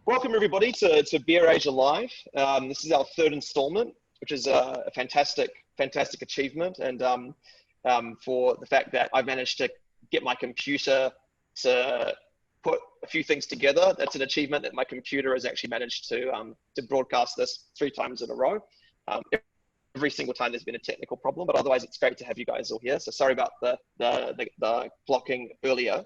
Welcome everybody to Beer Asia Live. This is our third installment, which is a fantastic achievement. And for the fact that I've managed to get my computer to put a few things together, that's an achievement that my computer has actually managed to broadcast this 3 times in a row. Every single time there's been a technical problem, but otherwise it's great to have you guys all here. So sorry about the blocking earlier.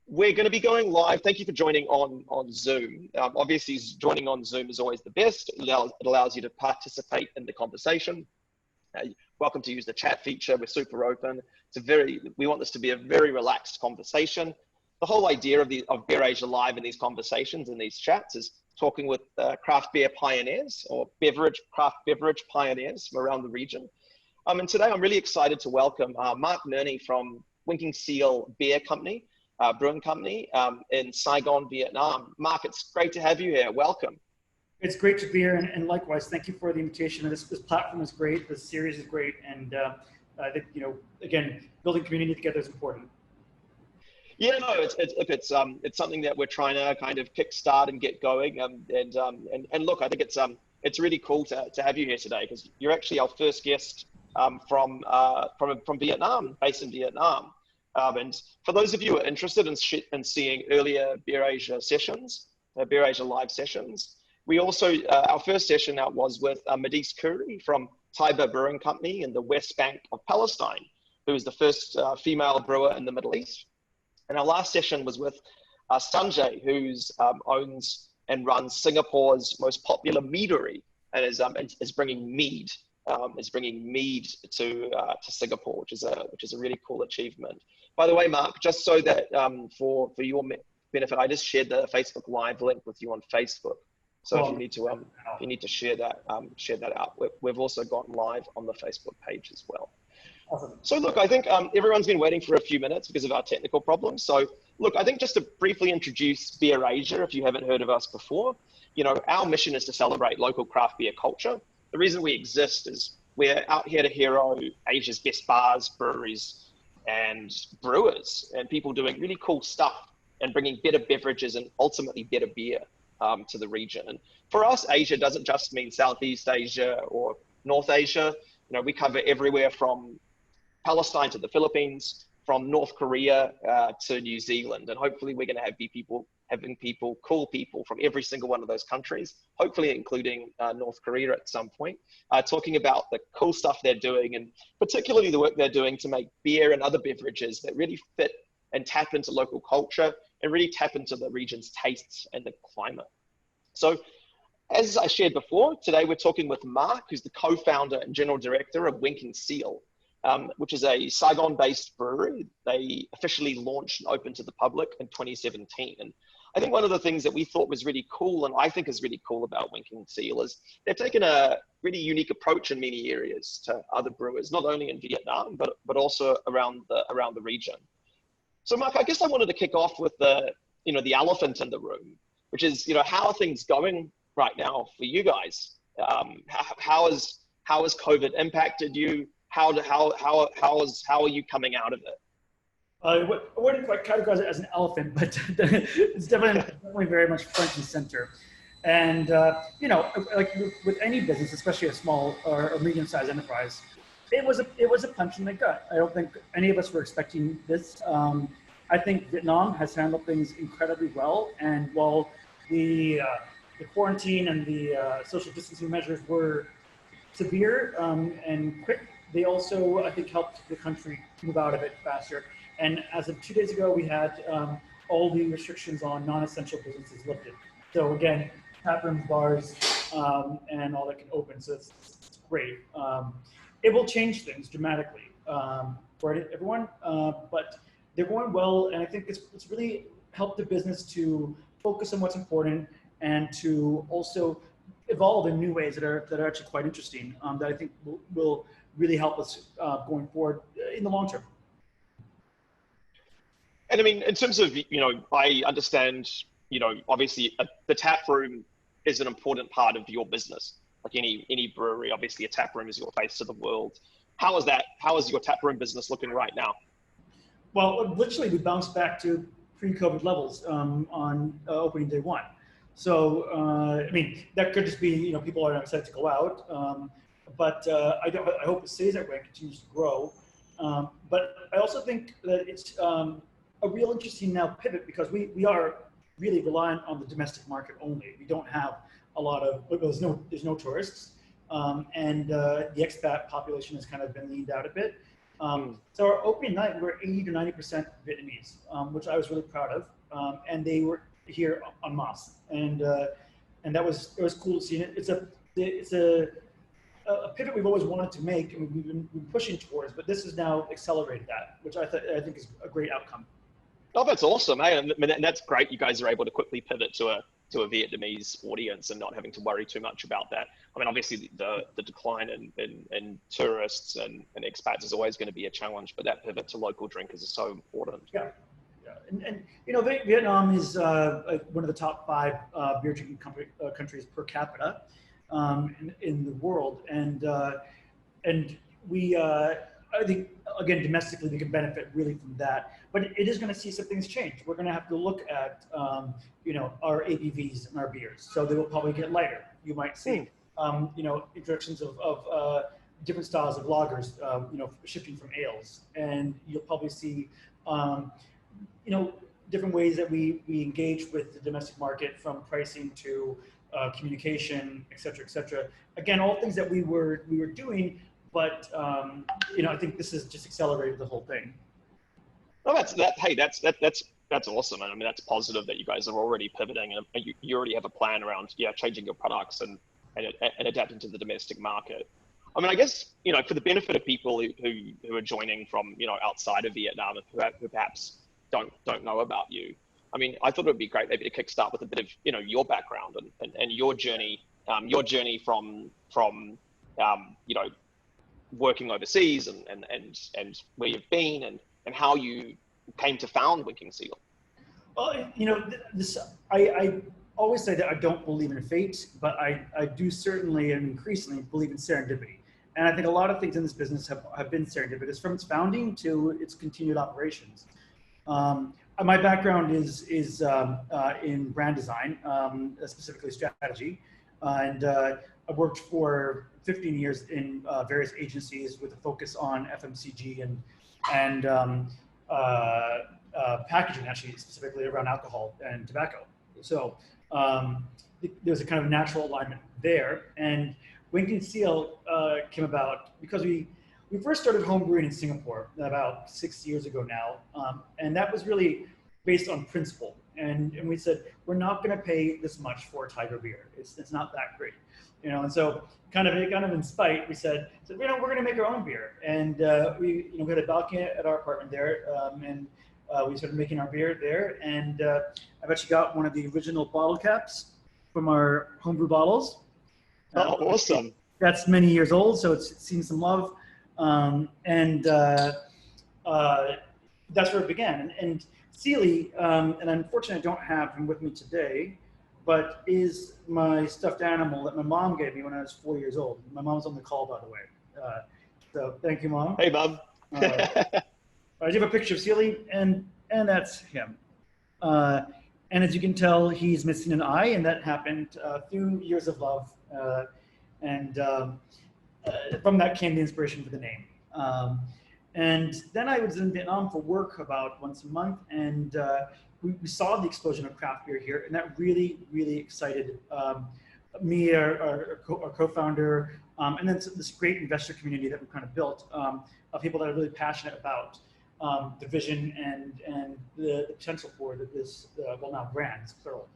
We're going to be going live. Thank you for joining on Zoom. Obviously, joining on Zoom is always the best. It allows you to participate in the conversation. Welcome to use the chat feature. We're super open. We want this to be a very relaxed conversation. The whole idea of Beer Asia Live and these conversations and these chats is talking with craft beer pioneers or craft beverage pioneers from around the region. And today I'm really excited to welcome Mark Nerney from Winking Seal Beer Company. Brewing company in Saigon, Vietnam. Mark, it's great to have you here. Welcome. It's great to be here, and likewise, thank you for the invitation. This platform is great. This series is great, and I think again, building community together is important. Yeah, no, it's something that we're trying to kind of kickstart and get going. And look, I think it's really cool to have you here today because you're actually our first guest from Vietnam, based in Vietnam. And for those of you who are interested in seeing earlier Beer Asia sessions, Beer Asia live sessions, we also, our first session out was with Madis Khoury from Taiba Brewing Company in the West Bank of Palestine, who is the first female brewer in the Middle East. And our last session was with Sanjay, who owns and runs Singapore's most popular meadery and is bringing mead. To Singapore, which is a really cool achievement. By the way, Mark, just so that for your benefit, I just shared the Facebook Live link with you on Facebook. So if you need to share that out. We've also gone live on the Facebook page as well. Awesome. So look, I think everyone's been waiting for a few minutes because of our technical problems. So look, I think just to briefly introduce Beer Asia, if you haven't heard of us before, our mission is to celebrate local craft beer culture. The reason we exist is we're out here to hero Asia's best bars, breweries, and brewers, and people doing really cool stuff and bringing better beverages and ultimately better beer to the region. And for us, Asia doesn't just mean Southeast Asia or North Asia. We cover everywhere from Palestine to the Philippines, from North Korea to New Zealand, and hopefully we're going to having cool people from every single one of those countries, hopefully including North Korea at some point, talking about the cool stuff they're doing and particularly the work they're doing to make beer and other beverages that really fit and tap into local culture and really tap into the region's tastes and the climate. So as I shared before, today we're talking with Mark, who's the co-founder and general director of Winking Seal, which is a Saigon-based brewery. They officially launched and opened to the public in 2017. And I think one of the things that we thought was really cool, and I think is really cool about Winking Seal, is they've taken a really unique approach in many areas to other brewers, not only in Vietnam, but also around the region. So Mark, I guess I wanted to kick off with the elephant in the room, which is, how are things going right now for you guys? How has COVID impacted you? How are you coming out of it? I wouldn't quite categorize it as an elephant, but it's definitely very much front and center. And like with any business, especially a small or medium-sized enterprise, it was a punch in the gut. I don't think any of us were expecting this. I think Vietnam has handled things incredibly well, and while the quarantine and the social distancing measures were severe and quick, they also, I think, helped the country move out of it faster. And as of 2 days ago, we had all the restrictions on non-essential businesses lifted. So again, tap rooms, bars, and all that can open. So it's great. It will change things dramatically for everyone, but they're going well. And I think it's really helped the business to focus on what's important and to also evolve in new ways that are actually quite interesting, that I think will really help us going forward in the long term. And I mean, in terms of, I understand, obviously the tap room is an important part of your business. Like any brewery, obviously a tap room is your face to the world. How is your tap room business looking right now? Well, literally we bounced back to pre-COVID levels on opening day one. So I mean, that could just be people are excited to go out, but I hope it stays that way and continues to grow. But I also think that it's a real interesting now pivot because we are really reliant on the domestic market only. We don't have a lot of there's no tourists, and the expat population has kind of been leaned out a bit. So our opening night, we're 80 to 90% Vietnamese, which I was really proud of, and they were here en masse, and it was cool to see it. It's a pivot we've always wanted to make, and we've been pushing towards, but this has now accelerated that, which I think is a great outcome. Oh, that's awesome, hey, and that's great. You guys are able to quickly pivot to a Vietnamese audience and not having to worry too much about that. I mean, obviously the decline in tourists and expats is always going to be a challenge, but that pivot to local drinkers is so important. Yeah. And Vietnam is one of the top 5 beer drinking countries per capita in the world, and we I think again domestically we can benefit really from that, but it is going to see some things change. We're going to have to look at our ABVs and our beers, so they will probably get lighter. You might see introductions of different styles of lagers, shifting from ales, and you'll probably see different ways that we engage with the domestic market, from pricing to communication, et cetera, et cetera. Again, all things that we were doing, but I think this has just accelerated the whole thing. Well, that's awesome, and I mean that's positive that you guys are already pivoting, and you already have a plan around changing your products and adapting to the domestic market. I mean, I guess for the benefit of people who are joining from outside of Vietnam and who perhaps don't know about you, I mean, I thought it would be great maybe to kickstart with a bit of your background and your journey from working overseas and where you've been and how you came to found Winking Seal. Well, I always say that I don't believe in fate, but I do certainly and increasingly believe in serendipity. And I think a lot of things in this business have been serendipitous, from its founding to its continued operations. My background is in brand design, specifically strategy, and I've worked for 15 years in various agencies with a focus on FMCG and packaging, actually specifically around alcohol and tobacco. So there's a kind of natural alignment there. And Winking Seal came about because we first started home brewing in Singapore about 6 years ago now, and that was really based on principle. And we said, we're not going to pay this much for a Tiger beer. It's not that great, And so kind of in spite, we said, we're going to make our own beer. And we had a balcony at our apartment there, and we started making our beer there. And I've actually got one of the original bottle caps from our homebrew bottles. Oh, awesome! That's many years old, so it's seen some love, and that's where it began. And Sealy, and unfortunately I don't have him with me today, but is my stuffed animal that my mom gave me when I was 4 years old. My mom's on the call, by the way. So thank you, Mom. Hey, Mom. I do have a picture of Sealy, and that's him. And as you can tell, he's missing an eye, and that happened through years of love. And from that came the inspiration for the name. And then I was in Vietnam for work about once a month, and we saw the explosion of craft beer here, and that really, really excited me, our co-founder, and then this great investor community that we kind of built of people that are really passionate about the vision and the potential for this, well, now brands, plural.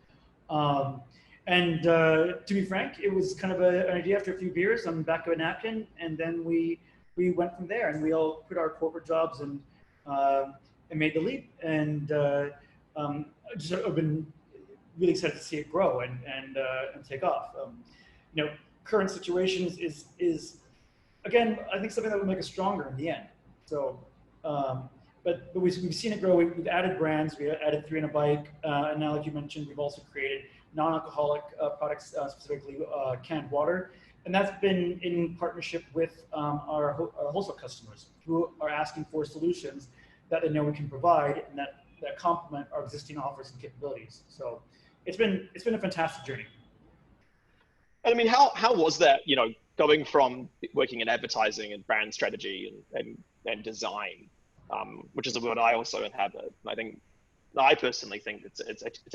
And to be frank, it was kind of an idea after a few beers on the back of a napkin, and then we went from there, and we all quit our corporate jobs and made the leap. And I've been really excited to see it grow and take off. Current situation is again, I think something that will make us stronger in the end. So, but we've seen it grow. We've added brands. We added 3 in a Bike, and now, like you mentioned, we've also created non-alcoholic products, specifically canned water. And that's been in partnership with our wholesale customers who are asking for solutions that they know we can provide and that that complement our existing offers and capabilities. So it's been a fantastic journey. And I mean, how was that, going from working in advertising and brand strategy and design, which is a word I also inhabit. I personally think it's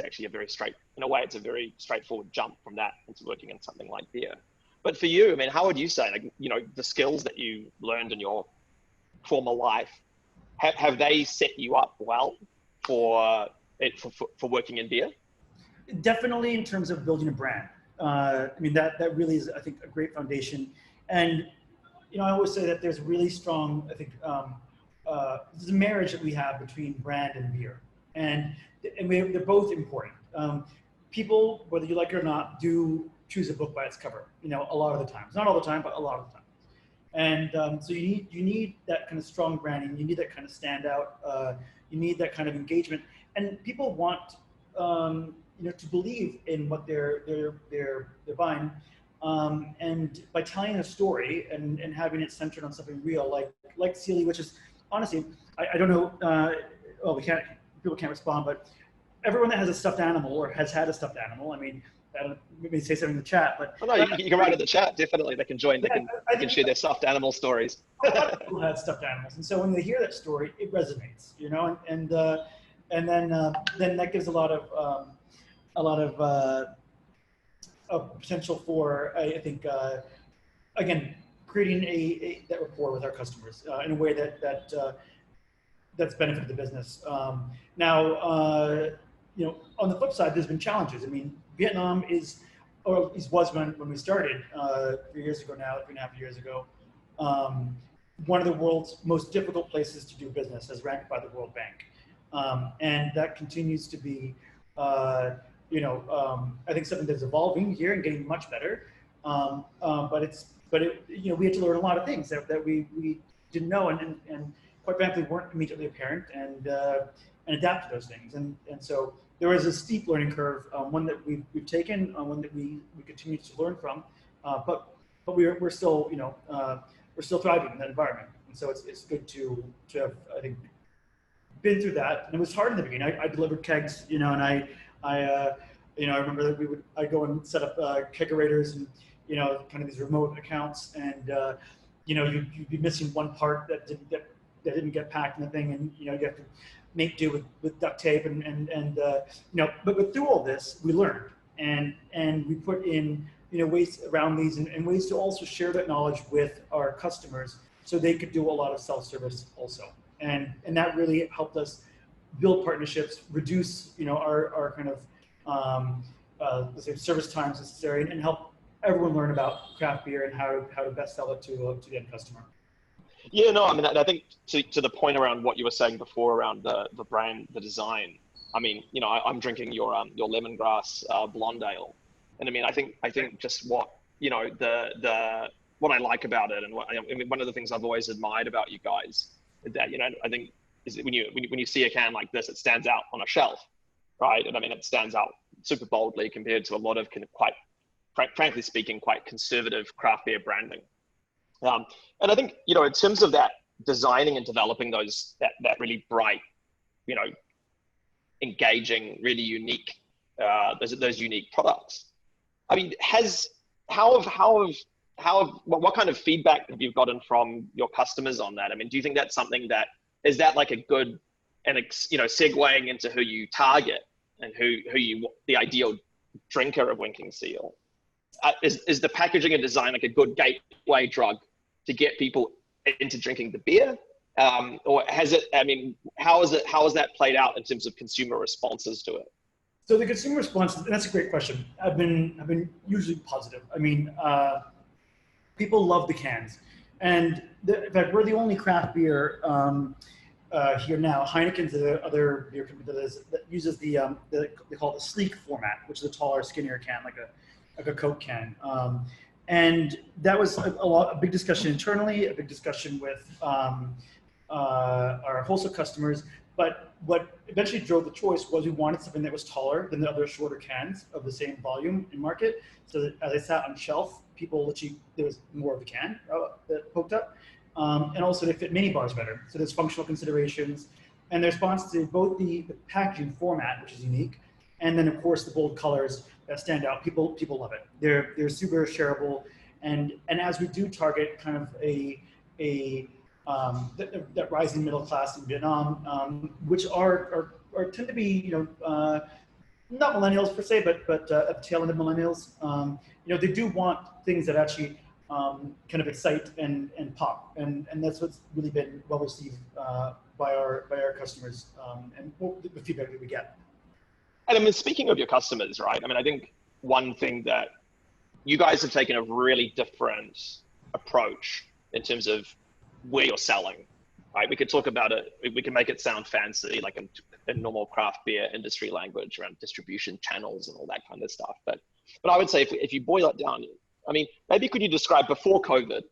actually it's a very straightforward jump from that into working in something like beer. But for you, I mean, how would you say, the skills that you learned in your former life, have they set you up well for working in beer? Definitely in terms of building a brand. I mean, that really is, I think, a great foundation. And, I always say that there's really strong, I think, there's a marriage that we have between brand and beer. And they're both important. People, whether you like it or not, do choose a book by its cover, a lot of the times. Not all the time, but a lot of the time. And so you need that kind of strong branding. You need that kind of standout. You need that kind of engagement. And people want, to believe in what they're buying. And by telling a story and having it centered on something real, like Sealy, which is honestly, I don't know, people can't respond, but everyone that has a stuffed animal or has had a stuffed animal, I mean, maybe say something in the chat, but no, you can write in the chat. Definitely, they can join. They can share their stuffed animal stories. A lot of people have stuffed animals, and so when they hear that story, it resonates, and then that gives a lot of potential for, I think, again, creating that rapport with our customers in a way that's benefited the business. Now, on the flip side, there's been challenges. I mean, Vietnam or at least was when we started 3 years ago now, 3.5 years ago, one of the world's most difficult places to do business, as ranked by the World Bank. And that continues to be, I think something that's evolving here and getting much better. But we had to learn a lot of things that we didn't know and quite frankly weren't immediately apparent and adapt to those things. And so there was a steep learning curve, one that we've taken, one that we continue to learn from, but we're still we're still thriving in that environment. And so it's good to have, I think, been through that. And it was hard in the beginning. I delivered kegs, and I remember that I'd go and set up kegerators and kind of these remote accounts, and you'd be missing one part that didn't get packed in the thing, and you have to make do with duct tape but through all this we learned and we put in ways around these and ways to also share that knowledge with our customers so they could do a lot of self-service also, and that really helped us build partnerships, reduce our kind of let's say service times necessary, and help everyone learn about craft beer and how to best sell it to the end customer. Yeah, no, I mean, I think to the point around what you were saying before around the brand, the design. I mean, I'm drinking your lemongrass blonde ale, and I mean, I think just what what I like about it, and one of the things I've always admired about you guys is that I think is that when you see a can like this, it stands out on a shelf, right? And I mean, it stands out super boldly compared to a lot of kind of quite, frankly speaking, quite conservative craft beer branding. And I think, in terms of that designing and developing that really bright, engaging, really unique, those unique products. I mean, what kind of feedback have you gotten from your customers on that? I mean, do you think that's something is that like a good, and segueing into who you target and the ideal drinker of Winking Seal? Is the packaging and design like a good gateway drug to get people into drinking the beer? Or has it, I mean, how has that played out in terms of consumer responses to it? So the consumer response, that's a great question. I've been usually positive. I mean, people love the cans. And in fact, we're the only craft beer here now. Heineken's the other beer company that uses they call it the sleek format, which is a taller, skinnier can, like a Coke can. And that was a big discussion internally, a big discussion with our wholesale customers. But what eventually drove the choice was we wanted something that was taller than the other shorter cans of the same volume in market. So that as I sat on shelf, there was more of the can that poked up. And also they fit mini bars better. So there's functional considerations. And the response to both the packaging format, which is unique, and then of course the bold colors that stand out. People love it. They're super shareable, and as we do target kind of that rising middle class in Vietnam, which are tend to be, not millennials per se, but at the tail end of millennials. They do want things that actually kind of excite and pop, and that's what's really been well received by our customers, and the feedback that we get. And I mean, speaking of your customers, right? I mean, I think one thing that you guys have taken a really different approach in terms of where you're selling, right? We could talk about it. We can make it sound fancy, like in normal craft beer industry language around distribution channels and all that kind of stuff. But I would say if you boil it down, I mean, maybe could you describe before COVID,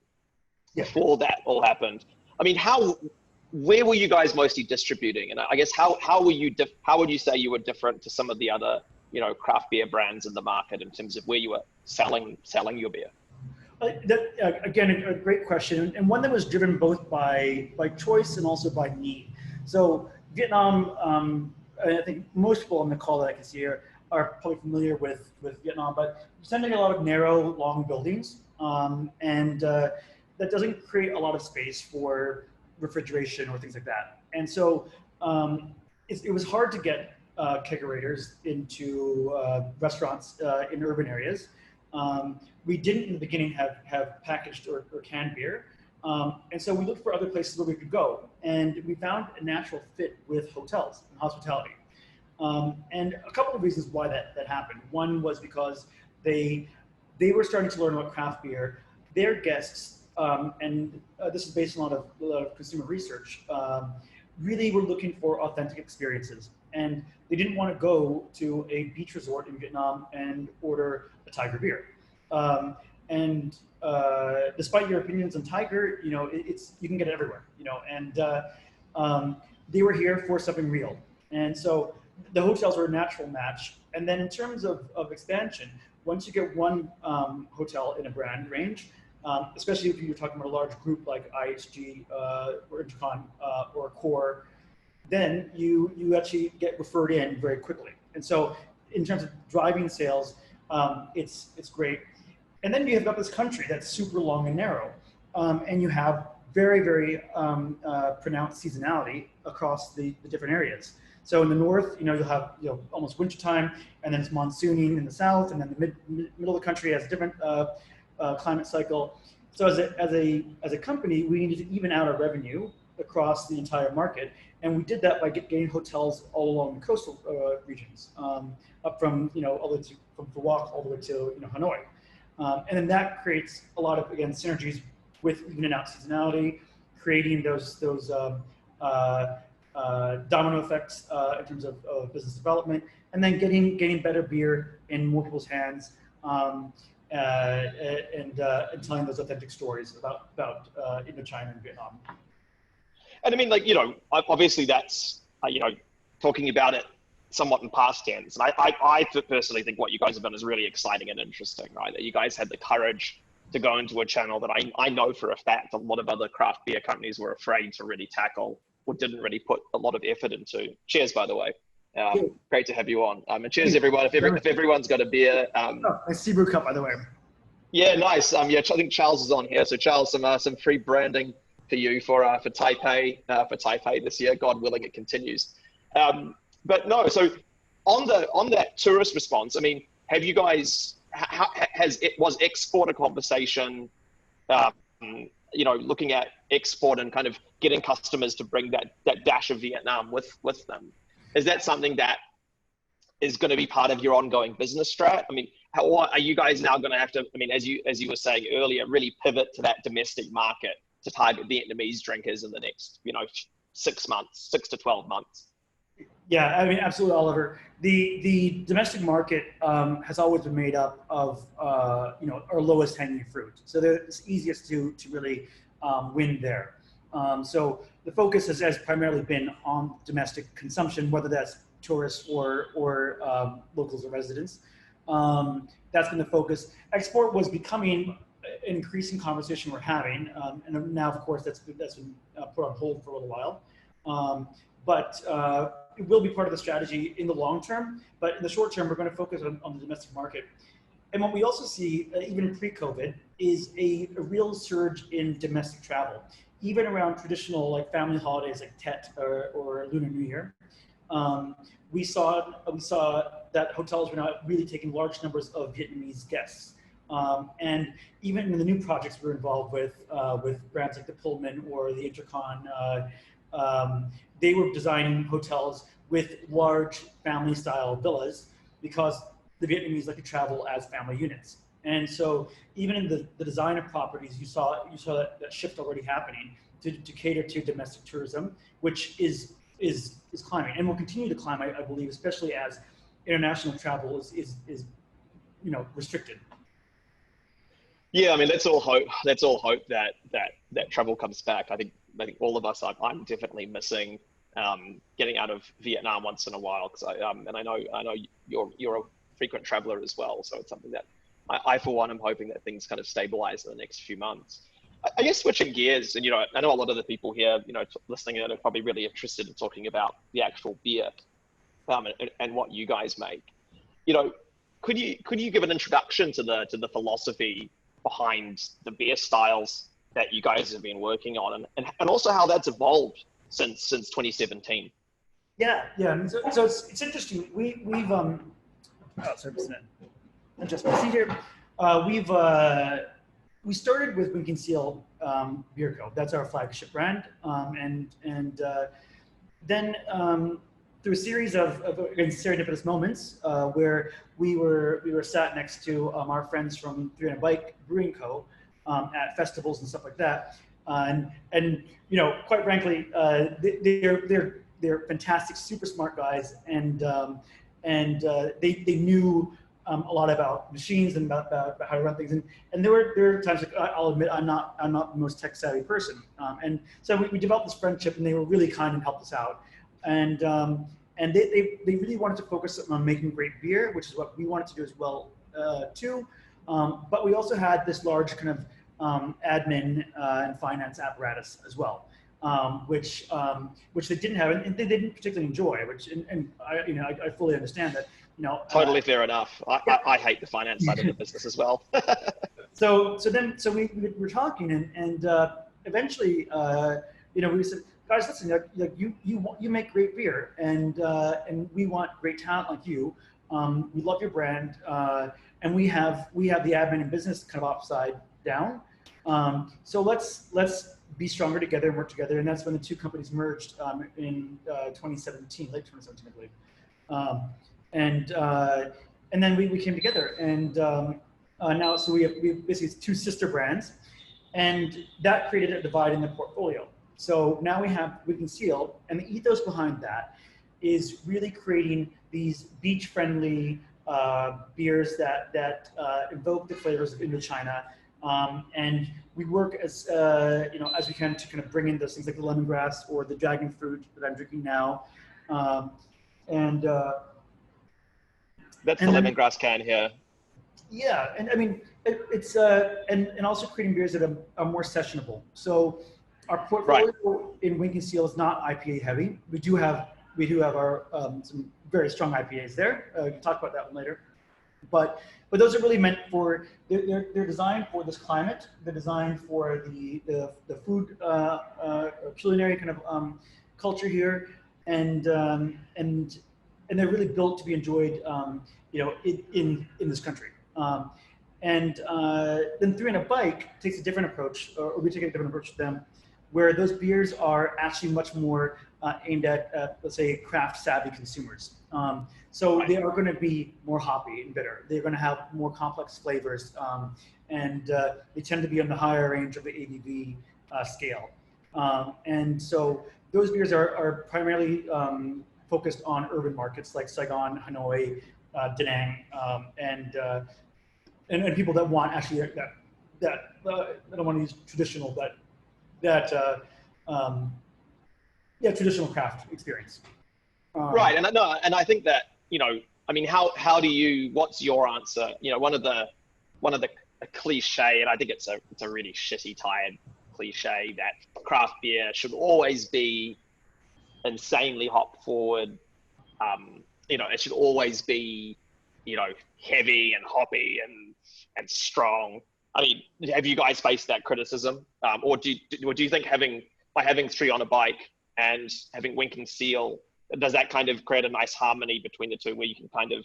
before that all happened? I mean, where were you guys mostly distributing? And I guess how would you say you were different to some of the other, craft beer brands in the market in terms of where you were selling your beer? Again, a great question, and one that was driven both by choice and also by need. So Vietnam, I think most people on the call that I can see here are probably familiar with Vietnam, but it's tending a lot of narrow, long buildings, and that doesn't create a lot of space for refrigeration or things like that. And so it was hard to get kegerators into restaurants in urban areas. We didn't in the beginning have packaged or canned beer. And so we looked for other places where we could go. And we found a natural fit with hotels and hospitality. And a couple of reasons why that happened. One was because they were starting to learn about craft beer. Their guests, and this is based on a lot of consumer research, really were looking for authentic experiences. And they didn't want to go to a beach resort in Vietnam and order a Tiger beer. And despite your opinions on Tiger, you can get it everywhere, and they were here for something real. And so the hotels were a natural match. And then in terms of expansion, once you get one hotel in a brand range, especially if you're talking about a large group like IHG or Intercon or Core, then you actually get referred in very quickly. And so in terms of driving sales, it's great. And then you have got this country that's super long and narrow, and you have very, very pronounced seasonality across the different areas. So in the north, you'll have almost wintertime, and then it's monsooning in the south, and then the middle of the country has a different climate cycle. So as a company, we needed to even out our revenue across the entire market, and we did that by getting hotels all along the coastal regions, up from all the way from Phu Quoc all the way to Hanoi. And then that creates a lot of, again, synergies with even out seasonality, creating those domino effects in terms of business development, and then getting better beer in more people's hands, and telling those authentic stories about Indochina and Vietnam. And I mean, obviously that's talking about it somewhat in past tense. And I personally think what you guys have done is really exciting and interesting, right? That you guys had the courage to go into a channel that I know for a fact a lot of other craft beer companies were afraid to really tackle or didn't really put a lot of effort into. Cheers, by the way. Great to have you on. And cheers, everyone. If everyone's got a beer. A Seabrew cup, by the way. Yeah, nice. I think Charles is on here. So Charles, some free branding for you for Taipei this year. God willing, it continues. But no, so on that tourist response, I mean, have you guys, was export a conversation, looking at export and kind of getting customers to bring that dash of Vietnam with them? Is that something that is going to be part of your ongoing business strat? I mean, how are you guys now going to have to, I mean, as you were saying earlier, really pivot to that domestic market to target Vietnamese drinkers in the next, 6 to 12 months? Yeah, I mean, absolutely, Oliver. The domestic market has always been made up of our lowest hanging fruit. So it's easiest to really win there. So the focus has primarily been on domestic consumption, whether that's tourists or locals or residents. That's been the focus. Export was becoming an increasing conversation we're having, and now, of course, that's been put on hold for a little while. but it will be part of the strategy in the long term. But in the short term, we're going to focus on the domestic market. And what we also see, even pre-COVID, is a real surge in domestic travel, even around traditional like family holidays like Tet or Lunar New Year. We saw that hotels were now really taking large numbers of Vietnamese guests. And even in the new projects we're involved with brands like the Pullman or the Intercon, they were designing hotels with large family-style villas because the Vietnamese like to travel as family units. And so even in the design of properties, you saw that shift already happening to cater to domestic tourism, which is climbing and will continue to climb, I believe, especially as international travel is restricted. Yeah, I mean, let's all hope that travel comes back. I think all of us, I'm definitely missing getting out of Vietnam once in a while, because I know you're a frequent traveler as well. So it's something that I for one am hoping that things kind of stabilize in the next few months. I guess switching gears, and I know a lot of the people here, listening in are probably really interested in talking about the actual beer, and what you guys make. Could you give an introduction to the philosophy behind the beer styles that you guys have been working on, and also how that's evolved since 2017? Yeah. So it's interesting. We've sorry, just a minute. Adjust my seat here. We started with Winking Seal Beer Co. That's our flagship brand, and then through a series of serendipitous moments where we were sat next to our friends from Three on a Bike Brewing Co. At festivals and stuff like that, and quite frankly, they're fantastic, super smart guys, and they knew a lot about machines and about how to run things, and there were times, like, I'll admit I'm not the most tech savvy person, and so we developed this friendship, and they were really kind and helped us out, and they really wanted to focus on making great beer, which is what we wanted to do as well too, but we also had this large kind of admin and finance apparatus as well, which they didn't have, and they didn't particularly enjoy, and I fully understand that. Totally fair enough. I hate the finance side of the business as well. So we were talking, and eventually, we said, guys, listen, you make great beer, and we want great talent like you. We love your brand, and we have the admin and business kind of upside down. So let's be stronger together and work together, and that's when the two companies merged in 2017, late 2017, I believe. And then we came together, and now so we have basically two sister brands, and that created a divide in the portfolio. So now we have Winking Seal, and the ethos behind that is really creating these beach-friendly beers that evoke the flavors of Indochina, and we work as we can to kind of bring in those things like the lemongrass or the dragon fruit that I'm drinking now, That's the lemongrass can here. Yeah, and I mean it's and also creating beers that are more sessionable. So our portfolio in Winking Seal is not IPA heavy. We do have our some very strong IPAs there. We can talk about that one later. But those are really meant for they're designed for this climate. They're designed for the food culinary kind of culture here, and they're really built to be enjoyed in this country. And then Three on a Bike takes a different approach, or we take a different approach to them, where those beers are actually much more aimed at let's say, craft savvy consumers. So they are going to be more hoppy and bitter. They're going to have more complex flavors, and they tend to be on the higher range of the ABV scale. And so those beers are primarily focused on urban markets like Saigon, Hanoi, Da Nang, and people that want actually that I don't want to use traditional, but that traditional craft experience. Right, and I think that I mean, how do you? What's your answer? One of the cliche, and I think it's a really shitty tired cliche, that craft beer should always be insanely hop forward. It should always be, heavy and hoppy and strong. I mean, have you guys faced that criticism, or do you think by having 3 on a bike and having winking seal, does that kind of create a nice harmony between the two, where you can kind of,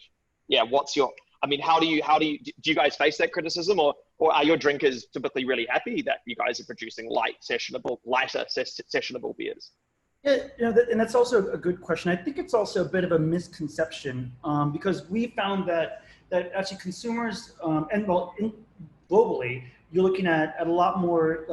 how do you guys face that criticism, or are your drinkers typically really happy that you guys are producing lighter sessionable beers? Yeah, and that's also a good question. I think it's also a bit of a misconception, because we found that actually consumers, globally, you're looking at a lot more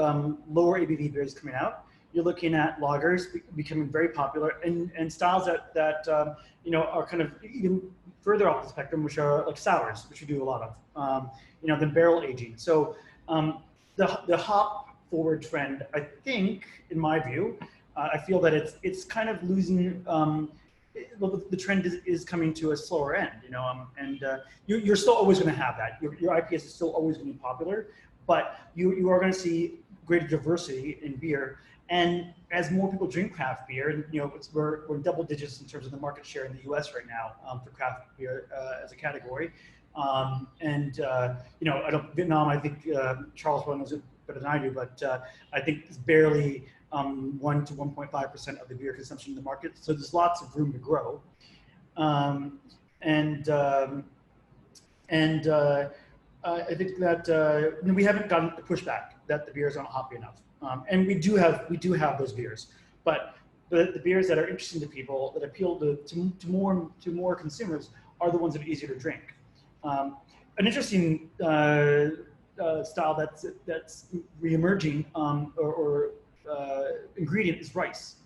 lower ABV beers coming out. You're looking at lagers becoming very popular, and styles that are kind of even further off the spectrum, which are like sours, which we do a lot of, than barrel aging. So the hop forward trend, I think, in my view, I feel that it's kind of losing. The trend is coming to a slower end, and you're still always going to have that. Your IPS is still always going to be popular, but you are going to see greater diversity in beer. And as more people drink craft beer, and we're in double digits in terms of the market share in the U.S. right now for craft beer as a category. Vietnam, I think Charles probably knows it better than I do, but I think it's barely 1 to 1.5% of the beer consumption in the market. So there's lots of room to grow. I think that we haven't gotten the pushback that the beers aren't hoppy enough. And we do have those beers, but the beers that are interesting to people, that appeal to more consumers, are the ones that are easier to drink. An interesting style that's reemerging, or ingredient, is rice.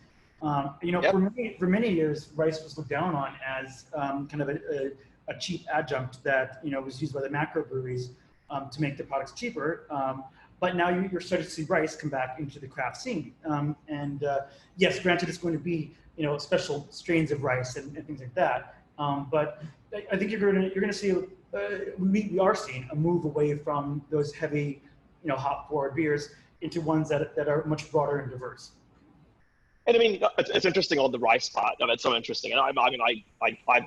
Yep. For many years, rice was looked down on as kind of a cheap adjunct that was used by the macro breweries to make their products cheaper. But now you're starting to see rice come back into the craft scene. Yes, granted, it's going to be special strains of rice and things like that. But I think you're going to see we are seeing a move away from those heavy hop forward beers into ones that are much broader and diverse. And I mean, it's interesting on the rice part. It's so interesting. And I'm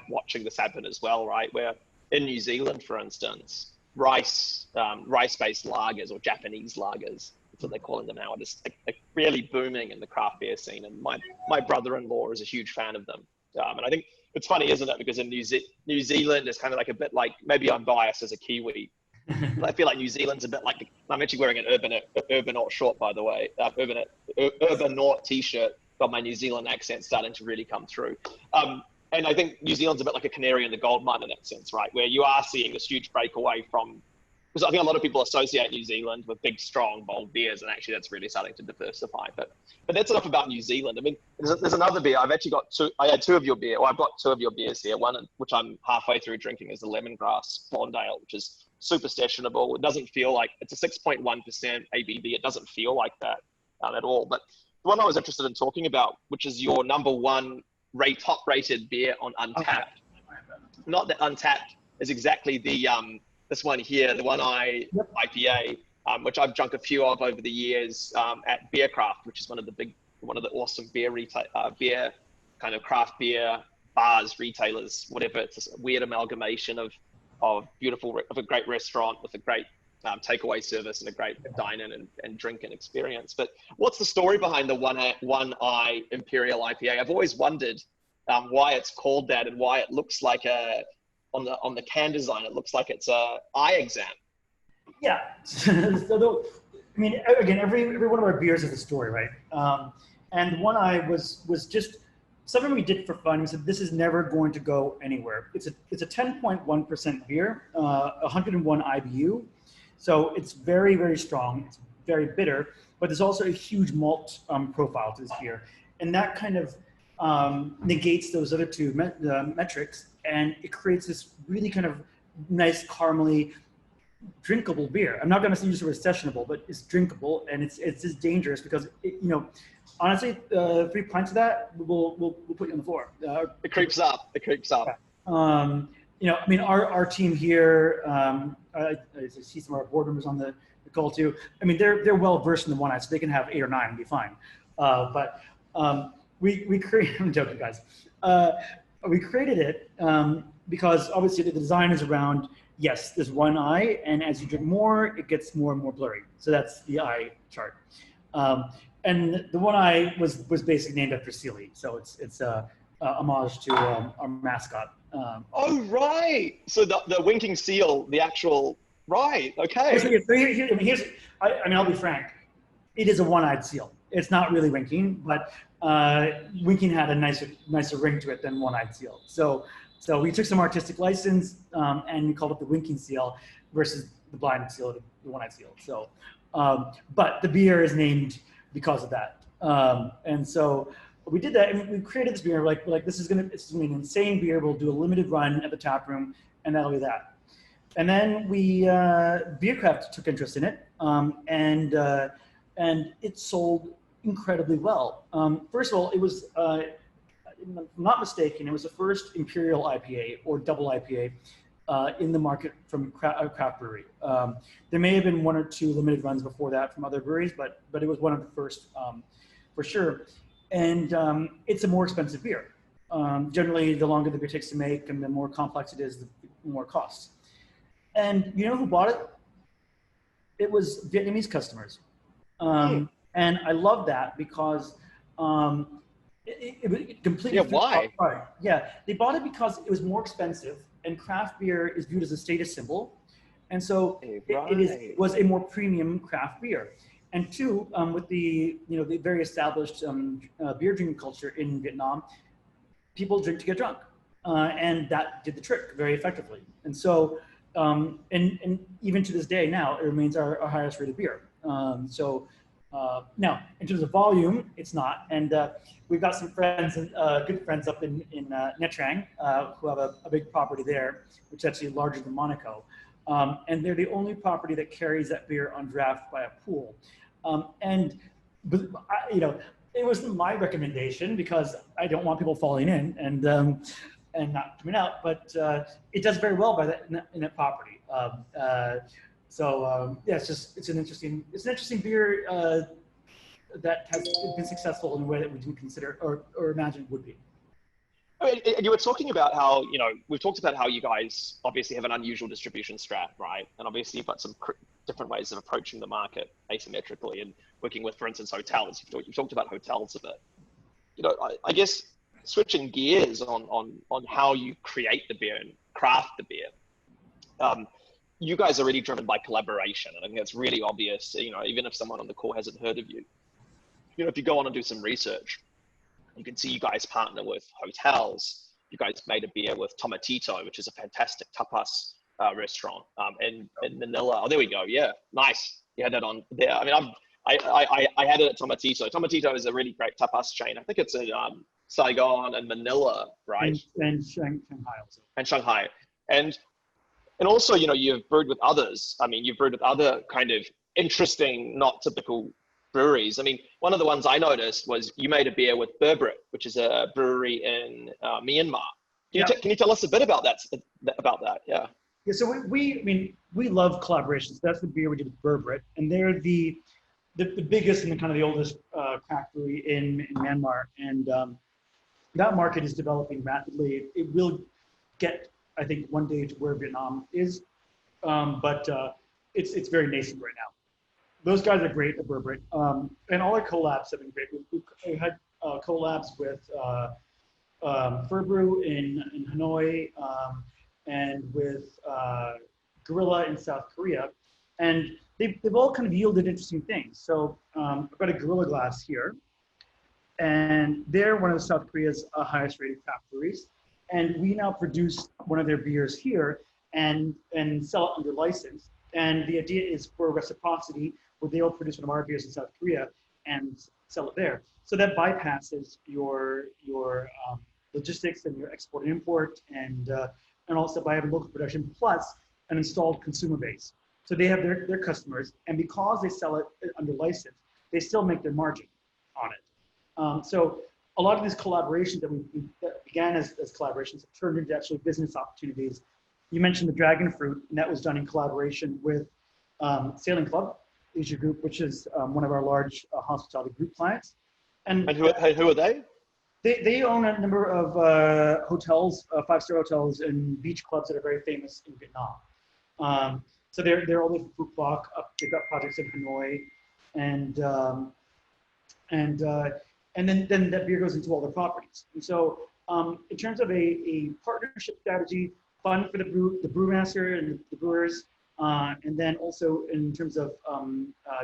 watching this happen as well, right? Where in New Zealand, for instance, rice-based lagers, or Japanese lagers, that's what they're calling them now, are just really booming in the craft beer scene. And my brother-in-law is a huge fan of them. And I think it's funny, isn't it? Because in New Zealand, it's kind of like a bit like, maybe I'm biased as a Kiwi, I feel like New Zealand's a bit like, I'm actually wearing an Urbanaut short, by the way, Urbanaut t-shirt, got my New Zealand accent starting to really come through. And I think New Zealand's a bit like a canary in the gold mine in that sense, right? Where you are seeing this huge breakaway from, because I think a lot of people associate New Zealand with big, strong, bold beers, and actually that's really starting to diversify. But that's enough about New Zealand. I mean, there's another beer. I've actually got I had 2 of your beer, or I've got 2 of your beers here. One, which I'm halfway through drinking, is the Lemongrass Blondale, which is super sessionable. It doesn't feel like, it's a 6.1% ABV. It doesn't feel like that at all. But the one I was interested in talking about, which is your number 1 top-rated beer on Untapped. Okay. Not that Untapped is exactly the this one here, the One Eye IPA, which I've drunk a few of over the years at Beercraft, which is one of the awesome beer kind of craft beer bars, retailers, whatever. It's a weird amalgamation of a great restaurant with a great takeaway service and a great dine-in and drink-in experience. But what's the story behind the One Eye Imperial IPA? I've always wondered why it's called that, and why it looks like on the can design, it looks like it's a eye exam. Yeah. So I mean, again, every one of our beers has a story, right? And One Eye was just something we did for fun. We said, this is never going to go anywhere. It's a 10.1% beer, 101 IBU. So it's very, very strong. It's very bitter, but there's also a huge malt profile to this beer. And that kind of negates those other 2 metrics, and it creates this really kind of nice, caramely, drinkable beer. I'm not going to use the word sessionable, but it's drinkable, and it's just dangerous because honestly, 3 pints of that will put you on the floor. It creeps up. I mean, our team here, I see some of our board members on the call too. I mean, they're well versed in the One Eye, so they can have 8 or 9 and be fine. But we created. I'm joking, guys. We created it because obviously the design is around. Yes, there's one eye, and as you drink more, it gets more and more blurry. So that's the eye chart. Um, and the one eye was basically named after Sealy, so it's a homage to our mascot. Oh, right. So the winking seal, the actual, right. Okay. So I'll be frank. It is a one-eyed seal. It's not really winking, but winking had a nicer ring to it than one-eyed seal. So we took some artistic license and we called it the winking seal versus the blind seal, the one-eyed seal. So, but the beer is named because of that. And so we did that, and we created this beer. Like this is gonna be an insane beer. We'll do a limited run at the tap room, and that'll be that. And then Beercraft took interest in it, and it sold incredibly well. First of all, it was, if I'm not mistaken, it was the first Imperial IPA or double IPA in the market from craft brewery. There may have been one or two limited runs before that from other breweries, but it was one of the first for sure. And it's a more expensive beer. Generally, the longer the beer takes to make and the more complex it is, the more it costs. And you know who bought it? It was Vietnamese customers. And I love that because it completely. Yeah, why? Yeah, they bought it because it was more expensive, and craft beer is viewed as a status symbol, and so it was a more premium craft beer. And two, with the the very established beer drinking culture in Vietnam, people drink to get drunk, and that did the trick very effectively. And so, and even to this day now, it remains our highest rated beer. Now, in terms of volume, it's not. And we've got some friends, good friends up in Nha Trang, who have a big property there, which is actually larger than Monaco. And they're the only property that carries that beer on draft by a pool. It wasn't my recommendation because I don't want people falling in and not coming out. But it does very well by in that property. Yeah, it's an interesting beer that has been successful in a way that we didn't consider or imagine would be. I mean, you were talking about how, we've talked about how you guys obviously have an unusual distribution strat, right? And obviously you've got some different ways of approaching the market asymmetrically and working with, for instance, hotels. You've talked about hotels a bit. I guess switching gears on how you create the beer and craft the beer. You guys are really driven by collaboration. And I think that's really obvious, even if someone on the call hasn't heard of you. If you go on and do some research, you can see you guys partner with hotels. You guys made a beer with Tomatito, which is a fantastic tapas restaurant in Manila. Oh, there we go. Yeah, nice. You had that on there. I mean, I had it at Tomatito. Tomatito is a really great tapas chain. I think it's in Saigon and Manila, right? And Shanghai also. And Shanghai. And also, you've brewed with others. I mean, you've brewed with other kind of interesting, not typical breweries. I mean, one of the ones I noticed was you made a beer with Berbrit, which is a brewery in Myanmar. Can you tell us a bit about that? Yeah. Yeah. So we love collaborations. That's the beer we did with Berbrit, and they're the biggest and kind of the oldest craft brewery in Myanmar, and that market is developing rapidly. It will get, I think, one day to where Vietnam is, but it's very nascent right now. Those guys are great at Berbrit, and all our collabs have been great. We had collabs with Fur in Hanoi, and with Gorilla in South Korea, and they've all kind of yielded interesting things. So I've got a Gorilla glass here, and they're one of South Korea's highest rated craft breweries. And we now produce one of their beers here and sell it under license. And the idea is for reciprocity, where they'll produce one of our beers in South Korea and sell it there. So that bypasses your logistics and your export and import, and also by having local production plus an installed consumer base. So they have their customers, and because they sell it under license, they still make their margin on it. So a lot of these collaborations that began as collaborations have turned into actually business opportunities. You mentioned the Dragon Fruit, and that was done in collaboration with Sailing Club Asia Group, which is one of our large hospitality group clients. And who are they? They own a number of hotels, 5-star hotels and beach clubs that are very famous in Vietnam. So they're all the way from Phu Quoc up. They've got projects in Hanoi, and and uh, and then that beer goes into all their properties. And so in terms of a partnership strategy, fun for the brewmaster and the brewers, and then also in terms of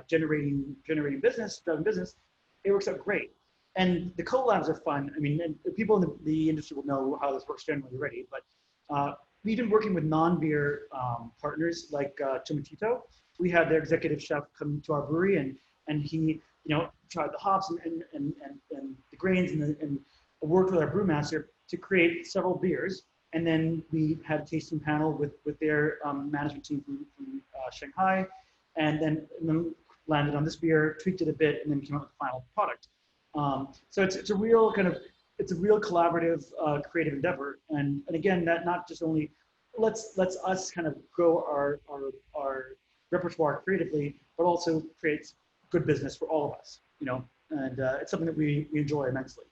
generating business, driving business, it works out great. And the collabs are fun. I mean, and people in the industry will know how this works generally already, but we've been working with non-beer partners like Tomatito. We had their executive chef come to our brewery, and he tried the hops and the grains and worked with our brewmaster to create several beers. And then we had a tasting panel with their management team from Shanghai, and then landed on this beer, tweaked it a bit, and then came out with the final product. So it's a real collaborative, creative endeavor, and again, that not just only lets us kind of grow our repertoire creatively, but also creates good business for all of us, and it's something that we enjoy immensely.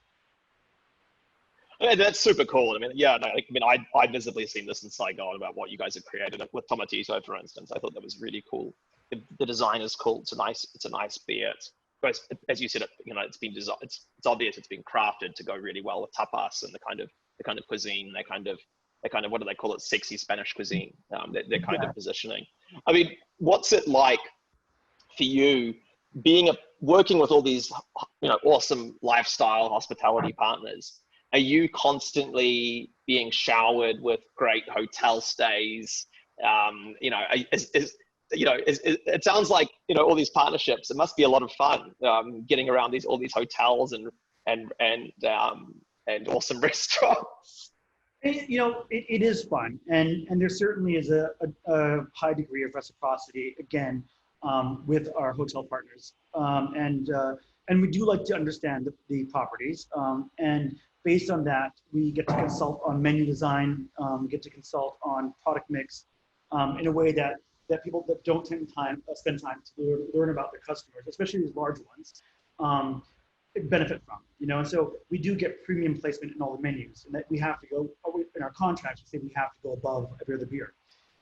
Yeah, that's super cool. I mean, yeah, no, I visibly seen this in Saigon about what you guys have created with Tomatito, for instance. I thought that was really cool. The design is cool. It's a nice beer. But as you said, it's been designed. It's obvious it's been crafted to go really well with tapas and the kind of cuisine, they kind of what do they call it? Sexy Spanish cuisine. They're kind of positioning. I mean, what's it like for you working with all these awesome lifestyle hospitality partners? Are you constantly being showered with great hotel stays? It sounds like all these partnerships. It must be a lot of fun getting around all these hotels and awesome restaurants. It is fun, and there certainly is a high degree of reciprocity again with our hotel partners, and we do like to understand the properties, and based on that, we get to consult on menu design, get to consult on product mix in a way that people that don't spend time to learn about their customers, especially these large ones, benefit from. And so we do get premium placement in all the menus, and that we have to go in our contracts. We say we have to go above every other beer.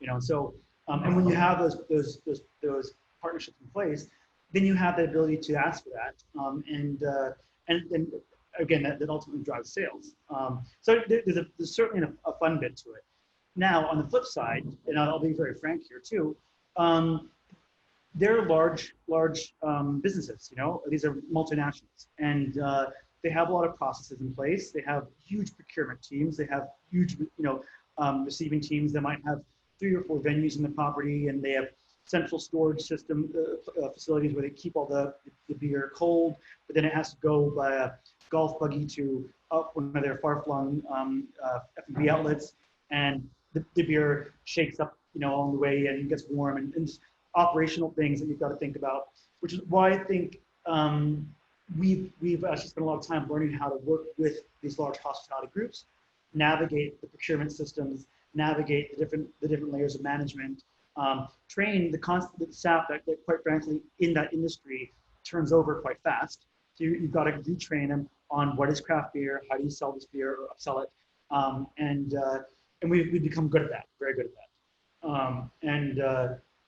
And so and when you have those partnerships in place, then you have the ability to ask for that, and again, that ultimately drives sales. So there's certainly a fun bit to it. Now, on the flip side, and I'll be very frank here too, they're large businesses. These are multinationals, and they have a lot of processes in place. They have huge procurement teams. They have huge, receiving teams. They might have 3 or 4 venues in the property, and they have central storage system facilities where they keep all the beer cold, but then it has to go by a golf buggy to one of their far-flung F&B outlets, and the beer shakes up, along the way and gets warm, and just operational things that you've got to think about, which is why I think we've actually spent a lot of time learning how to work with these large hospitality groups, navigate the procurement systems, navigate the different layers of management, train the staff that quite frankly in that industry turns over quite fast. So you've got to retrain them on what is craft beer, how do you sell this beer or upsell it, and we've become good at that, very good at that,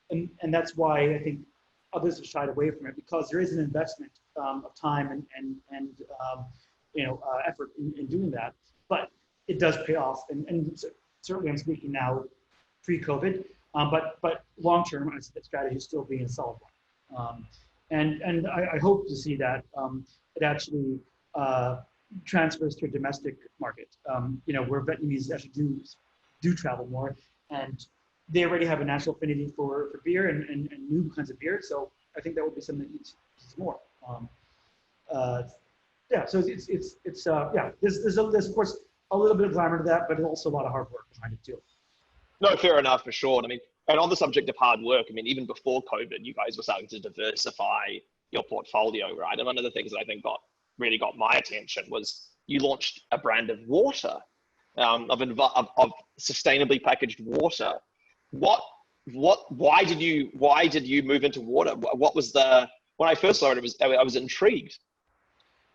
and that's why I think others have shied away from it, because there is an investment of time and effort in doing that, but it does pay off, and certainly I'm speaking now pre-COVID, but long term, the strategy is still being a solid one, and I hope to see that it actually transfers to a domestic market, where Vietnamese actually do travel more, and they already have a natural affinity for beer and new kinds of beer. So I think that would be something that needs more. So there's of course a little bit of glamour to that, but also a lot of hard work behind it too. No, fair enough, for sure. I mean, and on the subject of hard work, I mean, even before COVID, you guys were starting to diversify your portfolio, right? And one of the things that I think really got my attention was you launched a brand of water, of sustainably packaged water. Why did you move into water? When I first saw it, I was intrigued.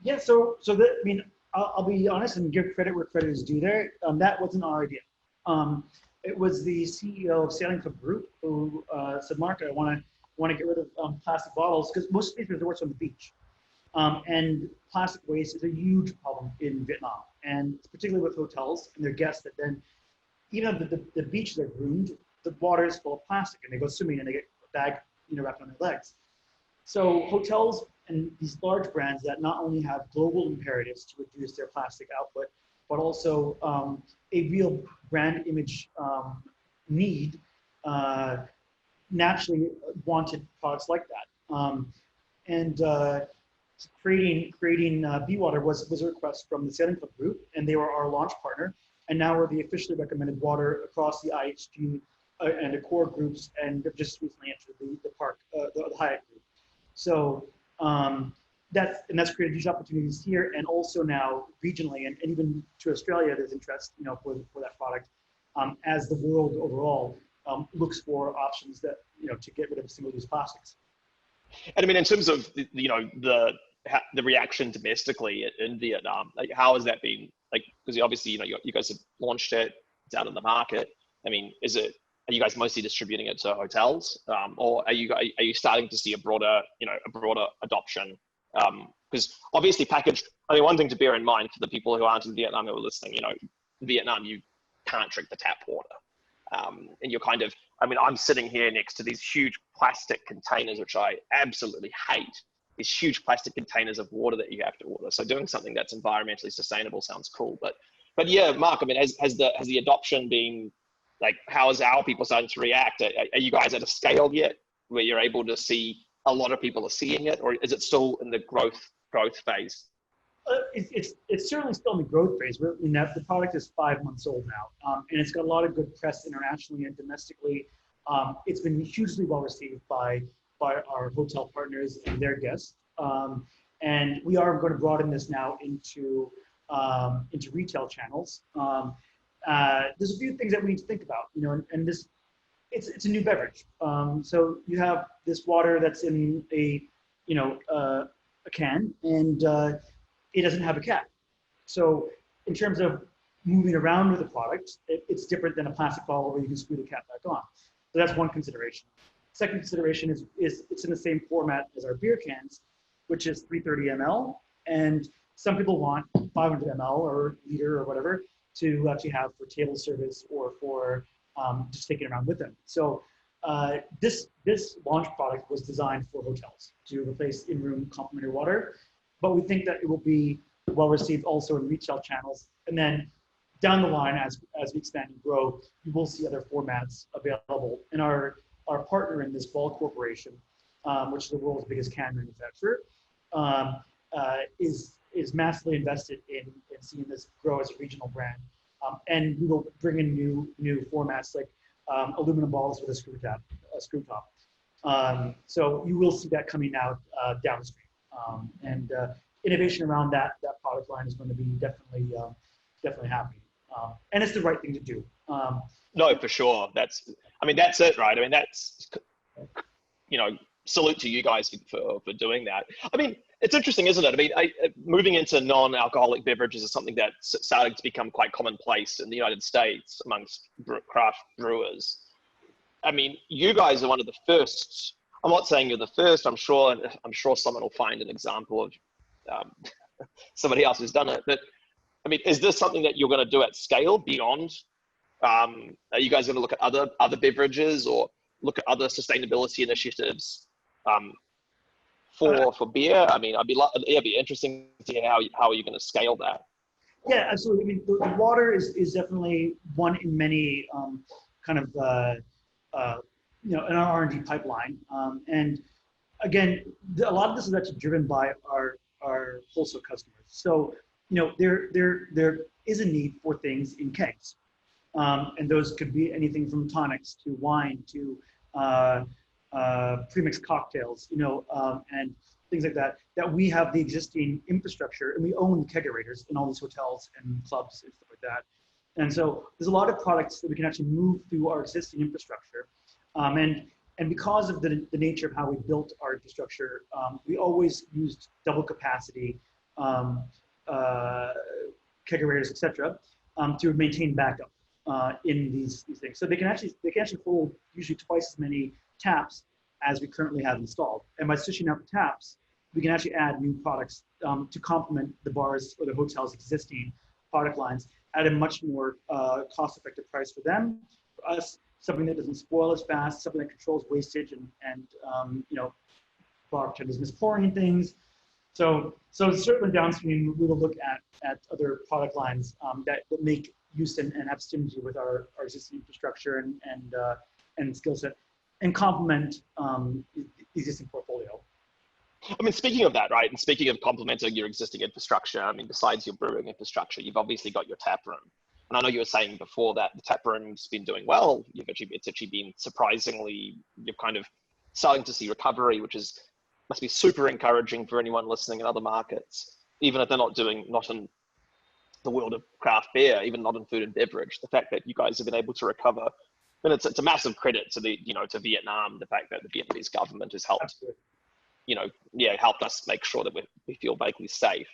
Yeah, I mean, I'll be honest and give credit where credit is due there. That wasn't our idea. It was the CEO of Sailing Club Group who said, Mark, I want to get rid of plastic bottles because most of these are on the beach. And plastic waste is a huge problem in Vietnam, and particularly with hotels and their guests that then, even though the beaches are groomed, the water is full of plastic, and they go swimming and they get a bag, wrapped on their legs. So hotels and these large brands that not only have global imperatives to reduce their plastic output, but also a real brand image need, naturally wanted products like that. Creating Be Water was a request from the Sailing Club Group, and they were our launch partner. And now we're the officially recommended water across the IHG and the core groups, and have just recently entered the park, the Hyatt group. So that's created huge opportunities here, and also now regionally, and even to Australia, there's interest, for that product, as the world overall looks for options that, to get rid of single-use plastics. And I mean, in terms of the reaction domestically in Vietnam, like how has that been? Like, because obviously, you guys have launched it, it's out in the market. I mean, are you guys mostly distributing it to hotels, or are you starting to see a broader adoption? Because obviously packaged. I mean, one thing to bear in mind for the people who aren't in Vietnam who are listening, in Vietnam, you can't drink the tap water. And you're kind of, I mean, I'm sitting here next to these huge plastic containers, which I absolutely hate. These huge plastic containers of water that you have to order. So doing something that's environmentally sustainable sounds cool. But yeah, Mark, I mean, has the adoption been, like, how people starting to react? Are you guys at a scale yet where you're able to see a lot of people are seeing it, or is it still in the growth phase? It's certainly still in the growth phase. The product is 5 months old now, and it's got a lot of good press internationally and domestically. It's been hugely well received by our hotel partners and their guests, and we are going to broaden this now into retail channels. There's a few things that we need to think about, and this it's a new beverage. So you have this water that's in a can, and it doesn't have a cap. So in terms of moving around with the product, it's different than a plastic bottle where you can screw the cap back on. So that's one consideration. Second consideration is it's in the same format as our beer cans, which is 330 ml. And some people want 500 ml or liter or whatever to actually have for table service or for just taking it around with them. So this launch product was designed for hotels to replace in-room complimentary water, but we think that it will be well received also in retail channels. And then down the line, as we expand and grow, you will see other formats available. And our partner in this, Ball Corporation, which is the world's biggest can manufacturer, is massively invested in seeing this grow as a regional brand. And we will bring in new formats like aluminum bottles with a screw top. So you will see that coming out down the street. And innovation around that product line is going to be definitely happening. And it's the right thing to do. No, for sure. That's it, right? I mean, that's, salute to you guys for doing that. I mean, it's interesting, isn't it? I mean, moving into non-alcoholic beverages is something that's starting to become quite commonplace in the United States amongst craft brewers. I mean, you guys are one of the first. I'm not saying you're the first. I'm sure someone will find an example of somebody else who's done it. But I mean, is this something that you're going to do at scale beyond? Are you guys going to look at other beverages or look at other sustainability initiatives for beer? I mean, it'd be interesting to hear how you're going to scale that. Yeah, absolutely. I mean, the water is definitely one in many in our R&D pipeline. And again, a lot of this is actually driven by our wholesale customers. So, there is a need for things in kegs. And those could be anything from tonics to wine to premixed cocktails, and things like that we have the existing infrastructure, and we own kegerators in all these hotels and clubs and stuff like that. And so there's a lot of products that we can actually move through our existing infrastructure. And because of the nature of how we built our infrastructure, we always used double capacity kegerators, etc., to maintain backup in these things. So they can actually hold usually twice as many taps as we currently have installed. And by switching out the taps, we can actually add new products to complement the bars or the hotel's existing product lines at a much more cost-effective price for them. For us, something that doesn't spoil as fast, something that controls wastage and bartenders mispouring things. So certainly downstream, we will look at other product lines that make use and have synergy with our existing infrastructure and skill set and complement the existing portfolio. I mean, speaking of that, right, and speaking of complementing your existing infrastructure, I mean, besides your brewing infrastructure, you've obviously got your tap room. And I know you were saying before that the tap room's been doing well. It's actually been surprisingly, you're kind of starting to see recovery, which must be super encouraging for anyone listening in other markets, even if they're not in the world of craft beer, even not in food and beverage. The fact that you guys have been able to recover, and it's a massive credit to to Vietnam, the fact that the Vietnamese government has helped. Absolutely. Helped us make sure that we feel vaguely safe.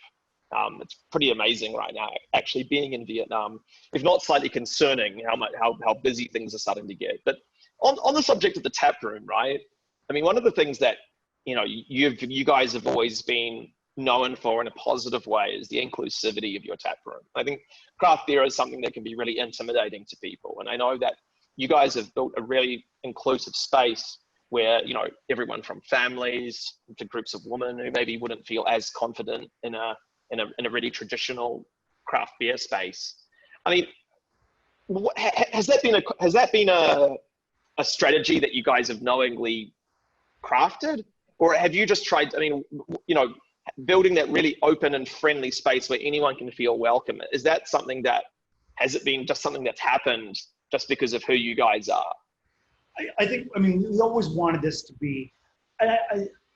It's pretty amazing right now, actually being in Vietnam, if not slightly concerning how busy things are starting to get. But on the subject of the tap room, right? I mean, one of the things that, you guys have always been known for in a positive way is the inclusivity of your tap room. I think craft beer is something that can be really intimidating to people. And I know that you guys have built a really inclusive space where, everyone from families to groups of women who maybe wouldn't feel as confident in a really traditional craft beer space. I mean, has that been a strategy that you guys have knowingly crafted, or have you just tried? I mean, building that really open and friendly space where anyone can feel welcome. Is that something has it been just something that's happened just because of who you guys are? I think, we always wanted this to be,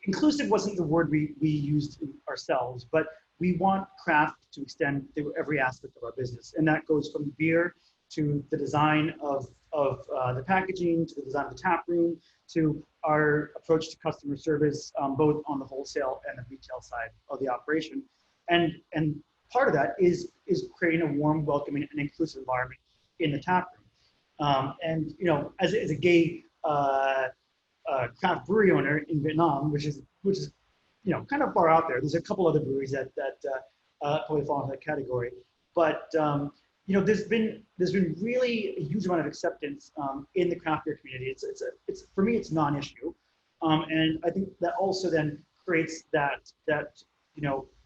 inclusive wasn't the word we used ourselves, but we want craft to extend through every aspect of our business. And that goes from beer to the design of the packaging, to the design of the tap room, to our approach to customer service, both on the wholesale and the retail side of the operation. And part of that is creating a warm, welcoming, and inclusive environment in the tap room. As a gay craft brewery owner in Vietnam, which is kind of far out there. There's a couple other breweries that probably fall into that category, but there's been really a huge amount of acceptance in the craft beer community. It's for me, it's non-issue, and I think that also then creates that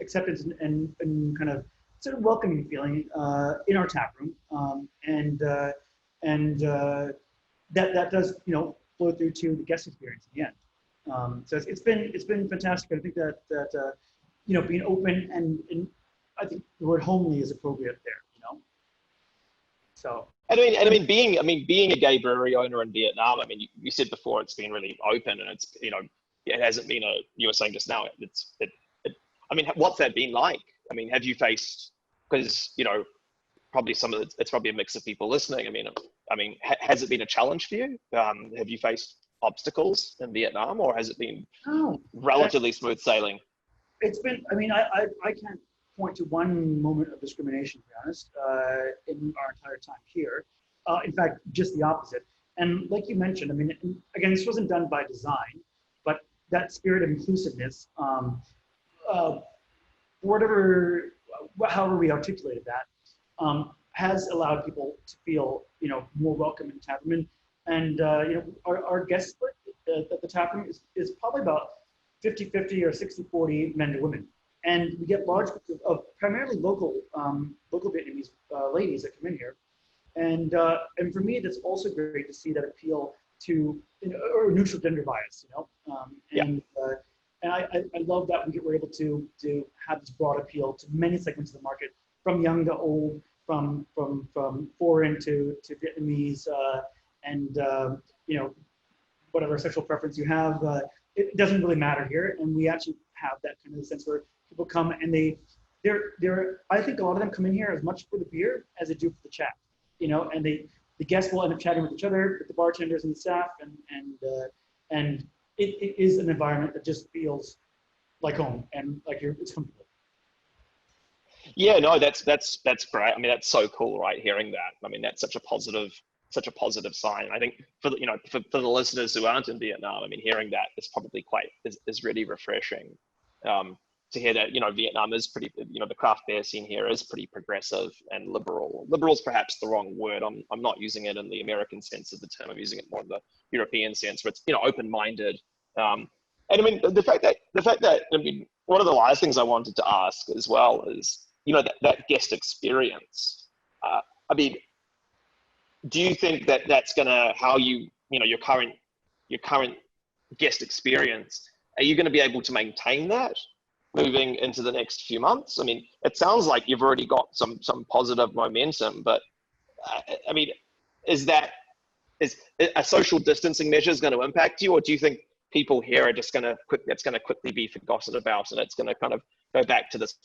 acceptance and kind of sort of welcoming feeling in our tap room, and that does flow through to the guest experience in the end. So it's been fantastic. I think that being open and I think the word homely is appropriate there. So I mean being a gay brewery owner in Vietnam. I mean you said before it's been really open and it's it hasn't been you were saying just now I mean what's that been like? I mean have you faced, because probably it's probably a mix of people listening. I mean has it been a challenge for you? Have you faced obstacles in Vietnam, or has it been relatively smooth sailing? It's been, I can't point to one moment of discrimination, to be honest, in our entire time here. In fact, just the opposite. And like you mentioned, again, this wasn't done by design, but that spirit of inclusiveness, however we articulated that, has allowed people to feel, more welcome in the tap room. And our guest split at the tap room is probably about 50-50 or 60-40 men to women. And we get large groups of primarily local Vietnamese ladies that come in here. And for me, that's also great to see that appeal to or neutral gender bias, And I love that we're able to have this broad appeal to many segments of the market, from young to old, from foreign to Vietnamese, and whatever sexual preference you have, it doesn't really matter here. And we actually have that kind of sense where people come and they're I think a lot of them come in here as much for the beer as they do for the chat, and the guests will end up chatting with each other, with the bartenders and the staff, and it is an environment that just feels like home and like it's comfortable. Yeah, no, that's great. I mean, that's so cool, right? Hearing that. I mean, that's such a positive sign. I think for the, for the listeners who aren't in Vietnam, I mean, hearing that is probably is really refreshing. To hear that, Vietnam is pretty, the craft beer scene here is pretty progressive and liberal. Liberal is perhaps the wrong word. I'm not using it in the American sense of the term. I'm using it more in the European sense, where it's, open-minded. And I mean, the fact that, I mean, one of the last things I wanted to ask as well is, that guest experience. I mean, do you think that that's gonna, how your current guest experience, are you going to be able to maintain that moving into the next few months? I mean, it sounds like you've already got some positive momentum, but I mean, is a social distancing measures going to impact you, or do you think people here are just it's going to quickly be forgotten about, and it's going to kind of go back to this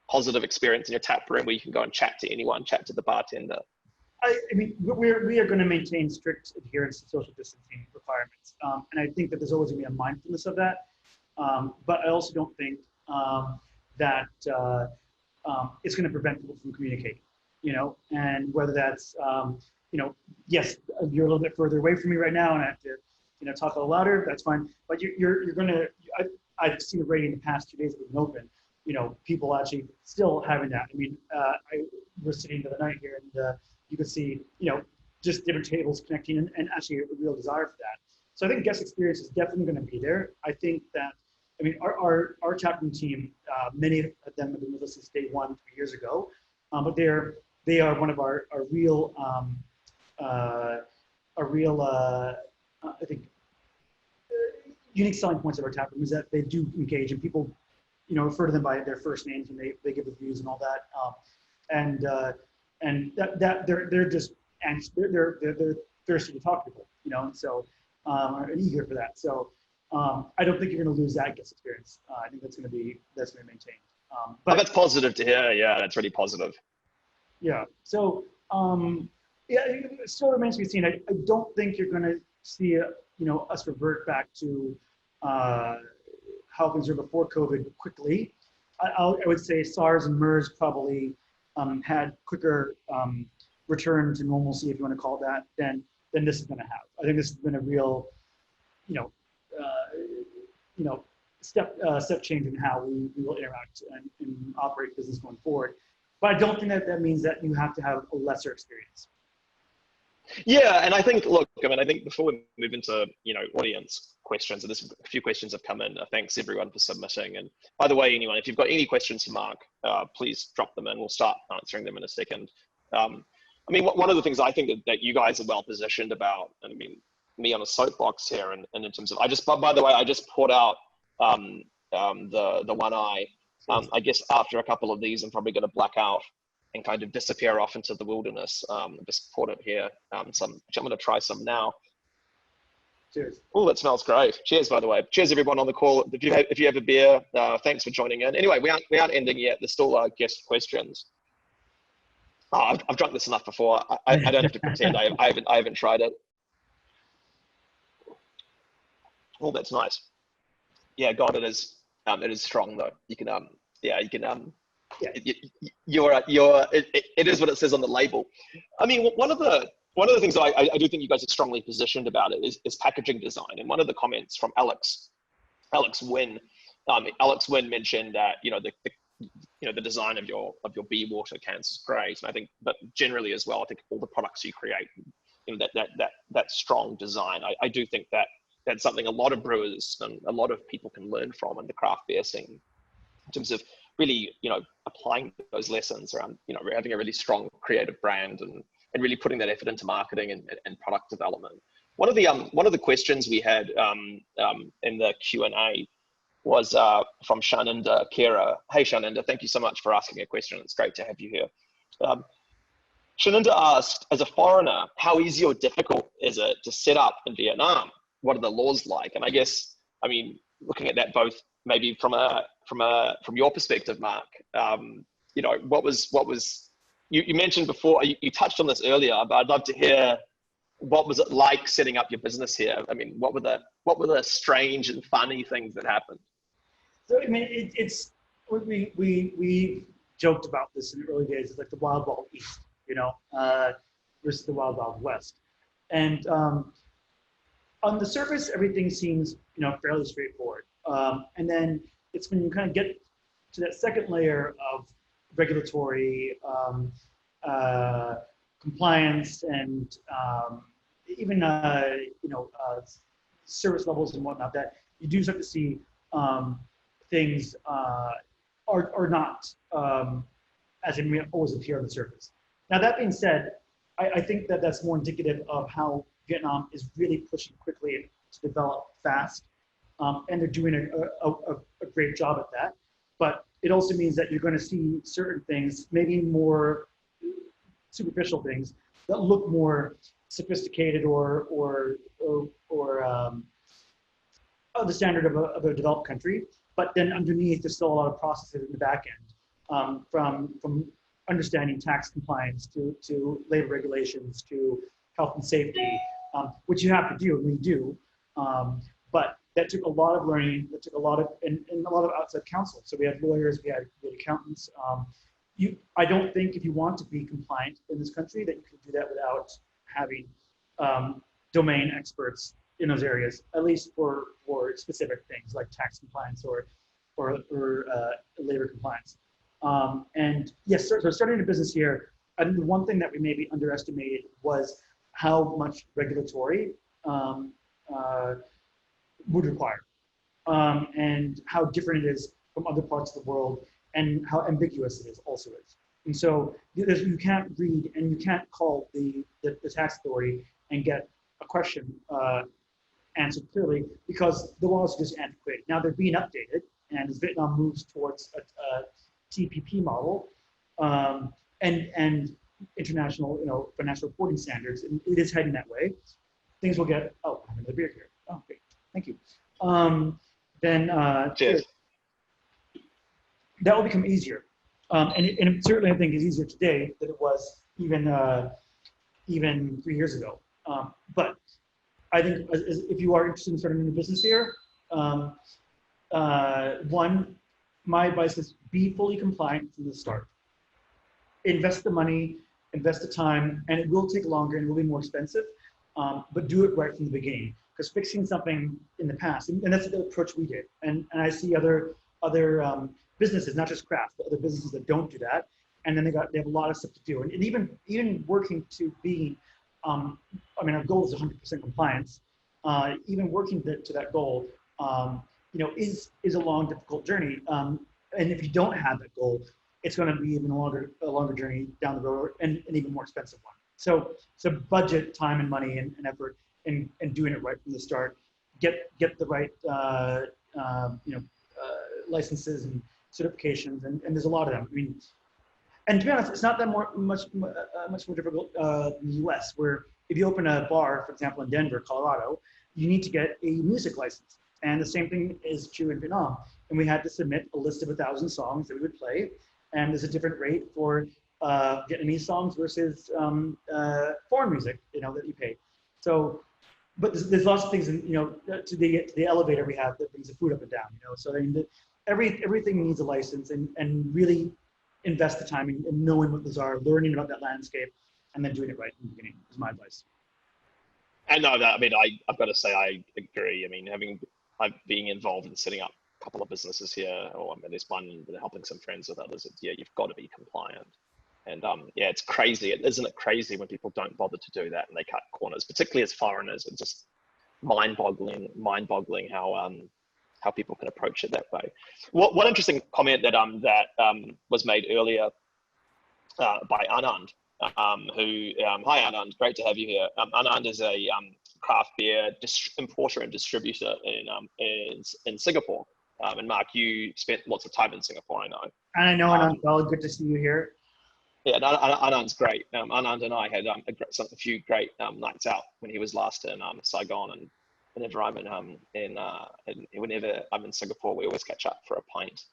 positive experience in your tap room where you can go and chat to anyone, chat to the bartender? I mean, we are going to maintain strict adherence to social distancing requirements, and I think that there's always going to be a mindfulness of that. But I also don't think that it's going to prevent people from communicating, and whether that's, yes, you're a little bit further away from me right now, and I have to, talk a little louder. That's fine. But you're going to. I've seen the rate in the past 2 days that we've been open. People actually still having that. I mean, we're sitting the other night here, and you can see, just different tables connecting, and actually a real desire for that. So I think guest experience is definitely going to be there. I think that, I mean, our chatroom team, many of them have been with us since day one 3 years ago, but they are one of our real, I think, unique selling points of our taproom is that they do engage, and people, refer to them by their first names, and they give reviews and all that, and that they're just they're thirsty to talk to people, and so and eager for that. So I don't think you're going to lose that guest experience. I think that's going to maintain. But that's positive to hear. Yeah, that's really positive. Yeah. So yeah, it still remains to be seen. I don't think you're going to see us revert back to how things were before COVID quickly. I would say SARS and MERS probably had quicker return to normalcy, if you want to call it that, than this is going to have. I think this has been a real, step change in how we will interact and operate business going forward. But I don't think that means that you have to have a lesser experience. Yeah, and I think, look, I think before we move into, audience questions, and there's a few questions have come in. Thanks everyone for submitting. And by the way, anyone, if you've got any questions for Mark, please drop them in. We'll start answering them in a second. I mean, one of the things I think that you guys are well positioned about, and I mean, me on a soapbox here, and in terms of, by the way, I just poured out the one eye. I guess after a couple of these, I'm probably going to black out and kind of disappear off into the wilderness. Just poured it here, which I'm going to try some now. Cheers. Oh, that smells great. Cheers, by the way. Cheers, everyone on the call. If you have a beer, thanks for joining in. Anyway, we aren't ending yet. There's still guest questions. Oh, I've drunk this enough before. I don't have to pretend I haven't tried it. Oh, that's nice. Yeah, God, it is strong though. You can it is what it says on the label. I mean, one of the things that I do think you guys are strongly positioned about it is packaging design. And one of the comments from Alex Wynn mentioned that the design of your beer water cans is great. And I think, but generally as well, I think all the products you create, that strong design. I do think that that's something a lot of brewers and a lot of people can learn from in the craft beer scene, in terms of really, applying those lessons around, having a really strong creative brand and really putting that effort into marketing and product development. One of the questions we had in the Q&A was from Shaninda Kera. Hey, Shaninda, thank you so much for asking a question. It's great to have you here. Shaninda asked, as a foreigner, how easy or difficult is it to set up in Vietnam? What are the laws like? And I guess, I mean, looking at that both maybe from your perspective, Mark, what was you mentioned before, you touched on this earlier, but I'd love to hear, what was it like setting up your business here? I mean, what were the strange and funny things that happened? So I mean, we joked about this in the early days. It's like the Wild Wild East, versus the Wild Wild West. And on the surface, everything seems, fairly straightforward. And then it's when you kind of get to that second layer of regulatory compliance and even service levels and whatnot, that you do start to see things are not as it may always appear on the surface. Now, that being said, I think that that's more indicative of how Vietnam is really pushing quickly to develop fast, and they're doing a great job at that. But it also means that you're going to see certain things, maybe more superficial things, that look more sophisticated or of the standard of a developed country. But then underneath, there's still a lot of processes in the back end, from understanding tax compliance to labor regulations to health and safety, which you have to do, and we do. But that took a lot of learning. That took a lot of and a lot of outside counsel. So we had lawyers, we had accountants. I don't think if you want to be compliant in this country that you can do that without having domain experts in those areas, at least for specific things like tax compliance or labor compliance. And yes, so starting a business here, I think the one thing that we maybe underestimated was how much regulatory would require, and how different it is from other parts of the world, and how ambiguous it is also is. And so you can't read and you can't call the tax authority and get a question answered clearly, because the laws are just antiquated. Now they're being updated, and as Vietnam moves towards a TPP model and international financial reporting standards, and it is heading that way, things will get, oh, I have another beer here. Oh, great, thank you. Cheers. That will become easier. And it certainly, I think, is easier today than it was even 3 years ago. But I think if you are interested in starting a new business here, one, my advice is be fully compliant from the start. Invest the money, invest the time, and it will take longer and it will be more expensive, but do it right from the beginning. Because fixing something in the past, and that's the approach we did. And I see other businesses, not just craft, but other businesses that don't do that, and then they have a lot of stuff to do. And even working to be, our goal is 100% compliance. Even working to that goal, is a long, difficult journey. And if you don't have that goal, it's going to be even a longer journey down the road, and an even more expensive one. So budget time and money and effort in doing it right from the start. Get the right licenses and certifications, and there's a lot of them. I mean, and to be honest, it's not that much more difficult in the U.S., where if you open a bar, for example, in Denver, Colorado, you need to get a music license. And the same thing is true in Vietnam. And we had to submit a list of 1,000 songs that we would play. And there's a different rate for Vietnamese songs versus foreign music, that you pay. So, but there's lots of things, to the elevator we have that brings the food up and down, So I mean, everything needs a license, and really invest the time in knowing what those are, learning about that landscape, and then doing it right from the beginning is my advice. And no, I've got to say, I agree. I mean, being involved in setting up a couple of businesses here, or there's one, helping some friends with others, you've got to be compliant. And it's crazy. Isn't it crazy when people don't bother to do that and they cut corners, particularly as foreigners? It's just mind-boggling how people can approach it that way. One interesting comment that was made earlier by Anand, who hi Anand, great to have you here. Anand is a craft beer importer and distributor in Singapore. And Mark, you spent lots of time in Singapore, I know. And I know Anand well. Good to see you here. Yeah, Anand's great. Anand and I had a few great nights out when he was last in Saigon, and whenever I'm in Singapore, we always catch up for a pint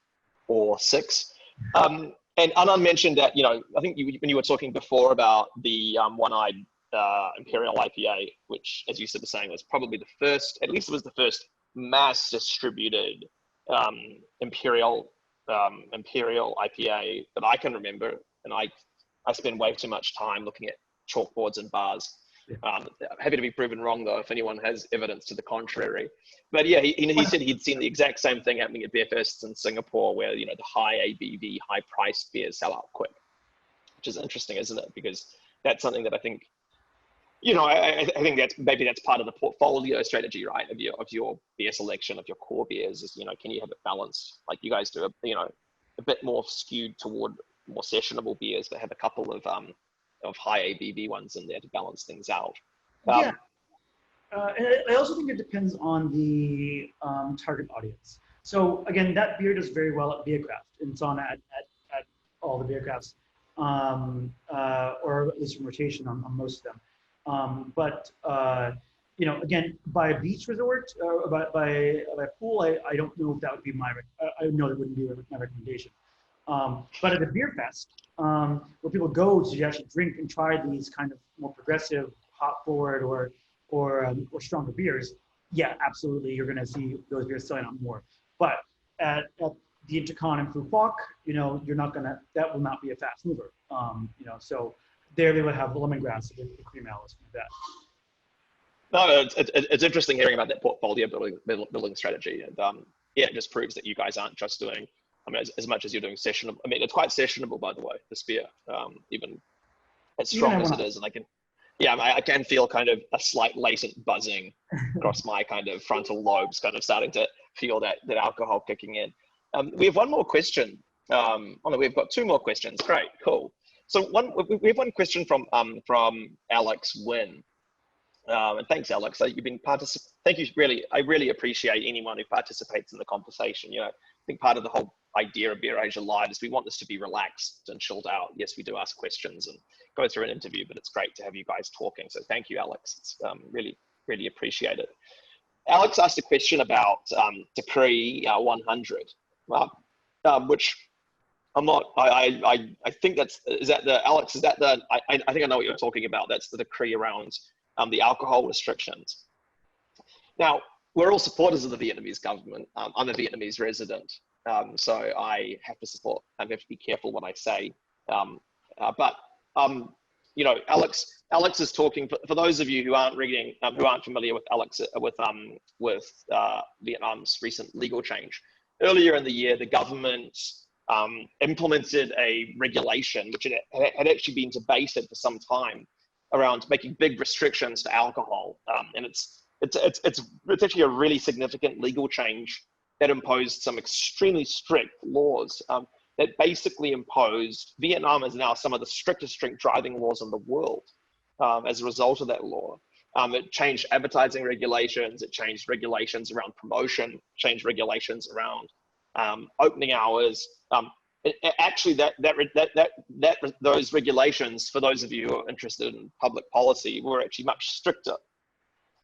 or six. And Anand mentioned that, I think when you were talking before about the one-eyed Imperial IPA, which, as you said, was saying, was probably the first, at least it was the first mass distributed Imperial imperial IPA that I can remember, and I spend way too much time looking at chalkboards and bars. Happy to be proven wrong though if anyone has evidence to the contrary. But yeah, he said he'd seen the exact same thing happening at beer fests in Singapore, where the high ABV, high priced beers sell out quick, which is interesting, isn't it? Because that's something that I think, I think that's part of the portfolio strategy, right? Of your beer selection, of your core beers is, can you have it balanced? Like you guys do, a bit more skewed toward more sessionable beers, but have a couple of high ABV ones in there to balance things out. And I also think it depends on the target audience. So again, that beer does very well at Beercraft, and it's on at all the Beercrafts, or at least from rotation on most of them. But again, by a beach resort or by a pool, I don't know if that would be I know that wouldn't be my recommendation. But at a beer fest, where people go to actually drink and try these kind of more progressive, hop forward or stronger beers, yeah, absolutely, you're going to see those beers selling out more. But at the Intercon and Phu Quoc, that will not be a fast mover. So there they would have lemongrass, the cream ale, something like that. No, it's interesting hearing about that portfolio building strategy, and it just proves that you guys aren't just doing. As much as you're doing sessionable. It's quite sessionable, by the way, this beer, even as strong as it is, and I can feel kind of a slight latent buzzing across my kind of frontal lobes, kind of starting to feel that alcohol kicking in. We have one more question. We've got two more questions. Great, cool. So we have one question from Alex Wynn. And thanks, Alex. You've been Thank you. I really appreciate anyone who participates in the conversation. I think part of the whole idea of Beer Asia Live is we want this to be relaxed and chilled out. Yes, we do ask questions and go through an interview, but it's great to have you guys talking. So thank you, Alex. It's really appreciate it. Alex asked a question about Decree 100, which I'm not. I think Alex? Is that the? I think I know what you're talking about. That's the decree around the alcohol restrictions. Now, we're all supporters of the Vietnamese government. I'm a Vietnamese resident, so I have to be careful what I say. But Alex is talking, for those of you who aren't familiar with Alex, with Vietnam's recent legal change. Earlier in the year, the government implemented a regulation, which had actually been debated for some time, around making big restrictions to alcohol, and it's actually a really significant legal change that imposed some extremely strict laws that basically imposed. Vietnam is now some of the strictest drink driving laws in the world as a result of that law. It changed advertising regulations, it changed regulations around promotion, changed regulations around opening hours. Actually, those regulations, for those of you who are interested in public policy, were actually much stricter.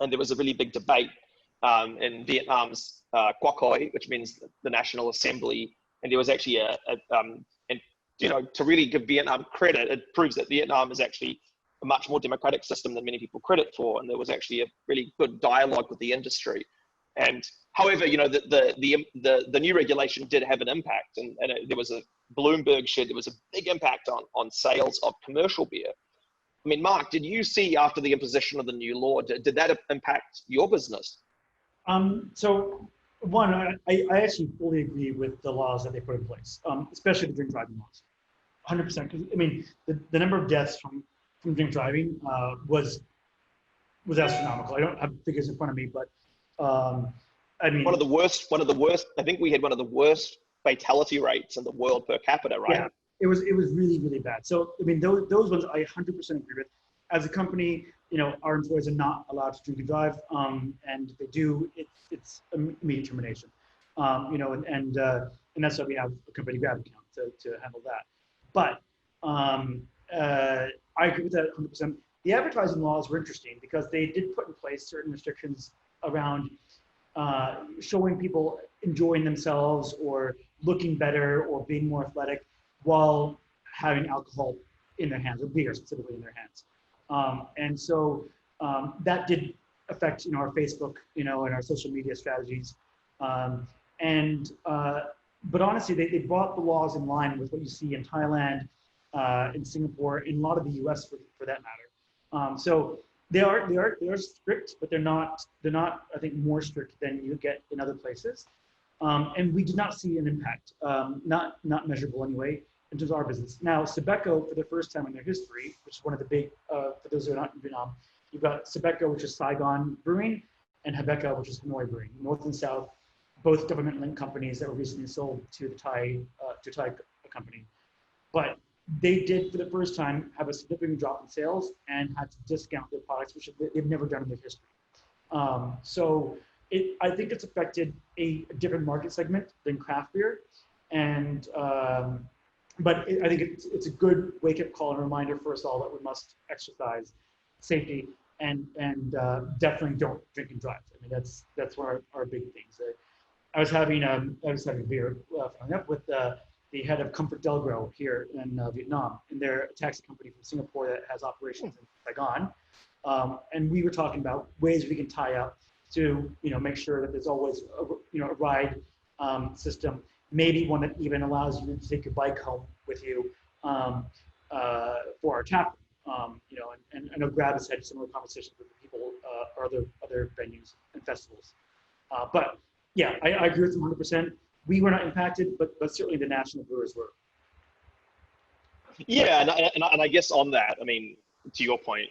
And there was a really big debate in Vietnam's Quốc hội, which means the National Assembly. And there was actually to really give Vietnam credit, it proves that Vietnam is actually a much more democratic system than many people credit for. And there was actually a really good dialogue with the industry. And however, the new regulation did have an impact, and there was Bloomberg shared there was a big impact on sales of commercial beer. Mark, did you see after the imposition of the new law, did that impact your business? So one, I actually fully agree with the laws that they put in place, especially the drink driving laws, 100%. Because the number of deaths from drink driving was astronomical. I don't have figures in front of me, but one of the worst. I think we had one of the worst fatality rates in the world per capita, right? Yeah, it was really, really bad. So those ones I 100% agree with. As a company, our employees are not allowed to drink and drive, and if they do, it's immediate termination. And that's why we have a company grab account to handle that. But I agree with that 100%. The advertising laws were interesting because they did put in place certain restrictions around showing people enjoying themselves or looking better or being more athletic while having alcohol in their hands, or beer specifically in their hands. And so that did affect our Facebook, and our social media strategies. but honestly, they brought the laws in line with what you see in Thailand, in Singapore, in a lot of the U.S. for that matter. So they are strict, but they're not I think more strict than you get in other places. And we did not see an impact, not measurable anyway, in terms of our business. Now, Sabeco, for the first time in their history, which is one of the big, for those who are not in Vietnam, you've got Sabeco, which is Saigon Brewing, and Habeco, which is Hanoi Brewing, North and South, both government-linked companies that were recently sold to the Thai company. But they did, for the first time, have a significant drop in sales and had to discount their products, which they've never done in their history. So I think it's affected a different market segment than craft beer, and but I think it's a good wake-up call and reminder for us all that we must exercise safety and definitely don't drink and drive. I mean, that's one of our big things. I was having a beer with the head of Comfort Delgro here in Vietnam, and they're a taxi company from Singapore that has operations in Saigon. And we were talking about ways we can tie up to make sure that there's always a ride system, maybe one that even allows you to take your bike home with you for our tap room. And I know Grab has had similar conversations with people or other venues and festivals. But yeah, I agree with them 100%. We were not impacted, but certainly the national brewers were. Yeah, and I guess on that, I mean, to your point,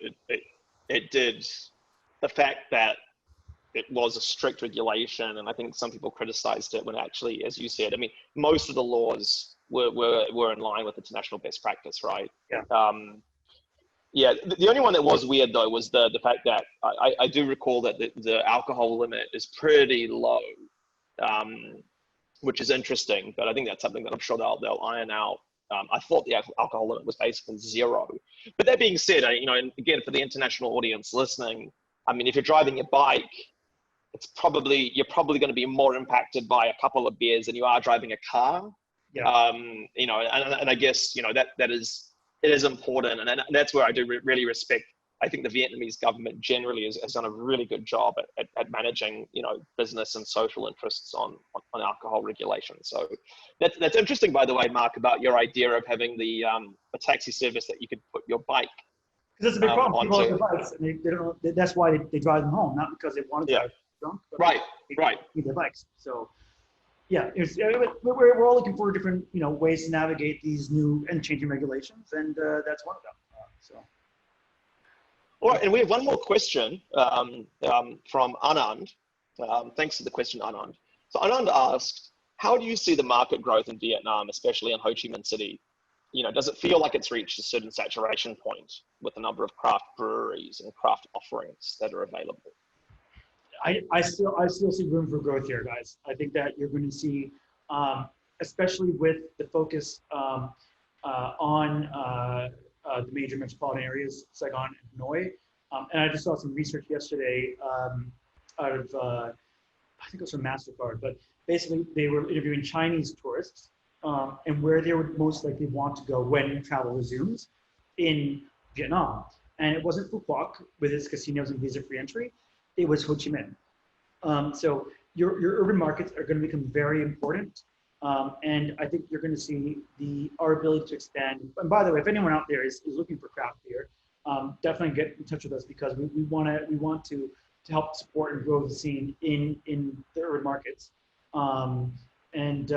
it did, the fact that it was a strict regulation, and I think some people criticized it when actually, as you said, I mean, most of the laws were in line with international best practice, right? Yeah. Yeah, the only one that was weird though was the fact that I do recall that the alcohol limit is pretty low, which is interesting, but I think that's something that I'm sure they'll iron out. I thought the alcohol limit was basically 0. But that being said, and again, for the international audience listening, I mean, if you're driving your bike, you're probably going to be more impacted by a couple of beers than you are driving a car. Yeah. And I guess, it is important. And that's where I do really respect, I think the Vietnamese government generally has done a really good job at managing, business and social interests on alcohol regulation. So that's interesting, by the way, Mark, about your idea of having a taxi service that you could put your bike. Because that's a big problem. People have their bikes, and they don't. That's why they drive them home, not because they want to drive drunk. But right. They need their bikes. So yeah, we're all looking for different ways to navigate these new and changing regulations, and that's one of them. All right, and we have one more question from Anand. Thanks for the question, Anand. So Anand asked, how do you see the market growth in Vietnam, especially in Ho Chi Minh City? Does it feel like it's reached a certain saturation point with the number of craft breweries and craft offerings that are available? I still see room for growth here, guys. I think that you're going to see, especially with the focus on the major metropolitan areas, Saigon and Hanoi. And I just saw some research yesterday out of, I think it was from MasterCard, but basically they were interviewing Chinese tourists and where they would most likely want to go when travel resumes in Vietnam. And it wasn't Phu Quoc with its casinos and visa-free entry. It was Ho Chi Minh. So your urban markets are going to become very important. And I think you're going to see our ability to expand. And by the way, if anyone out there is looking for craft beer, definitely get in touch with us because we want to help support and grow the scene in the urban markets. And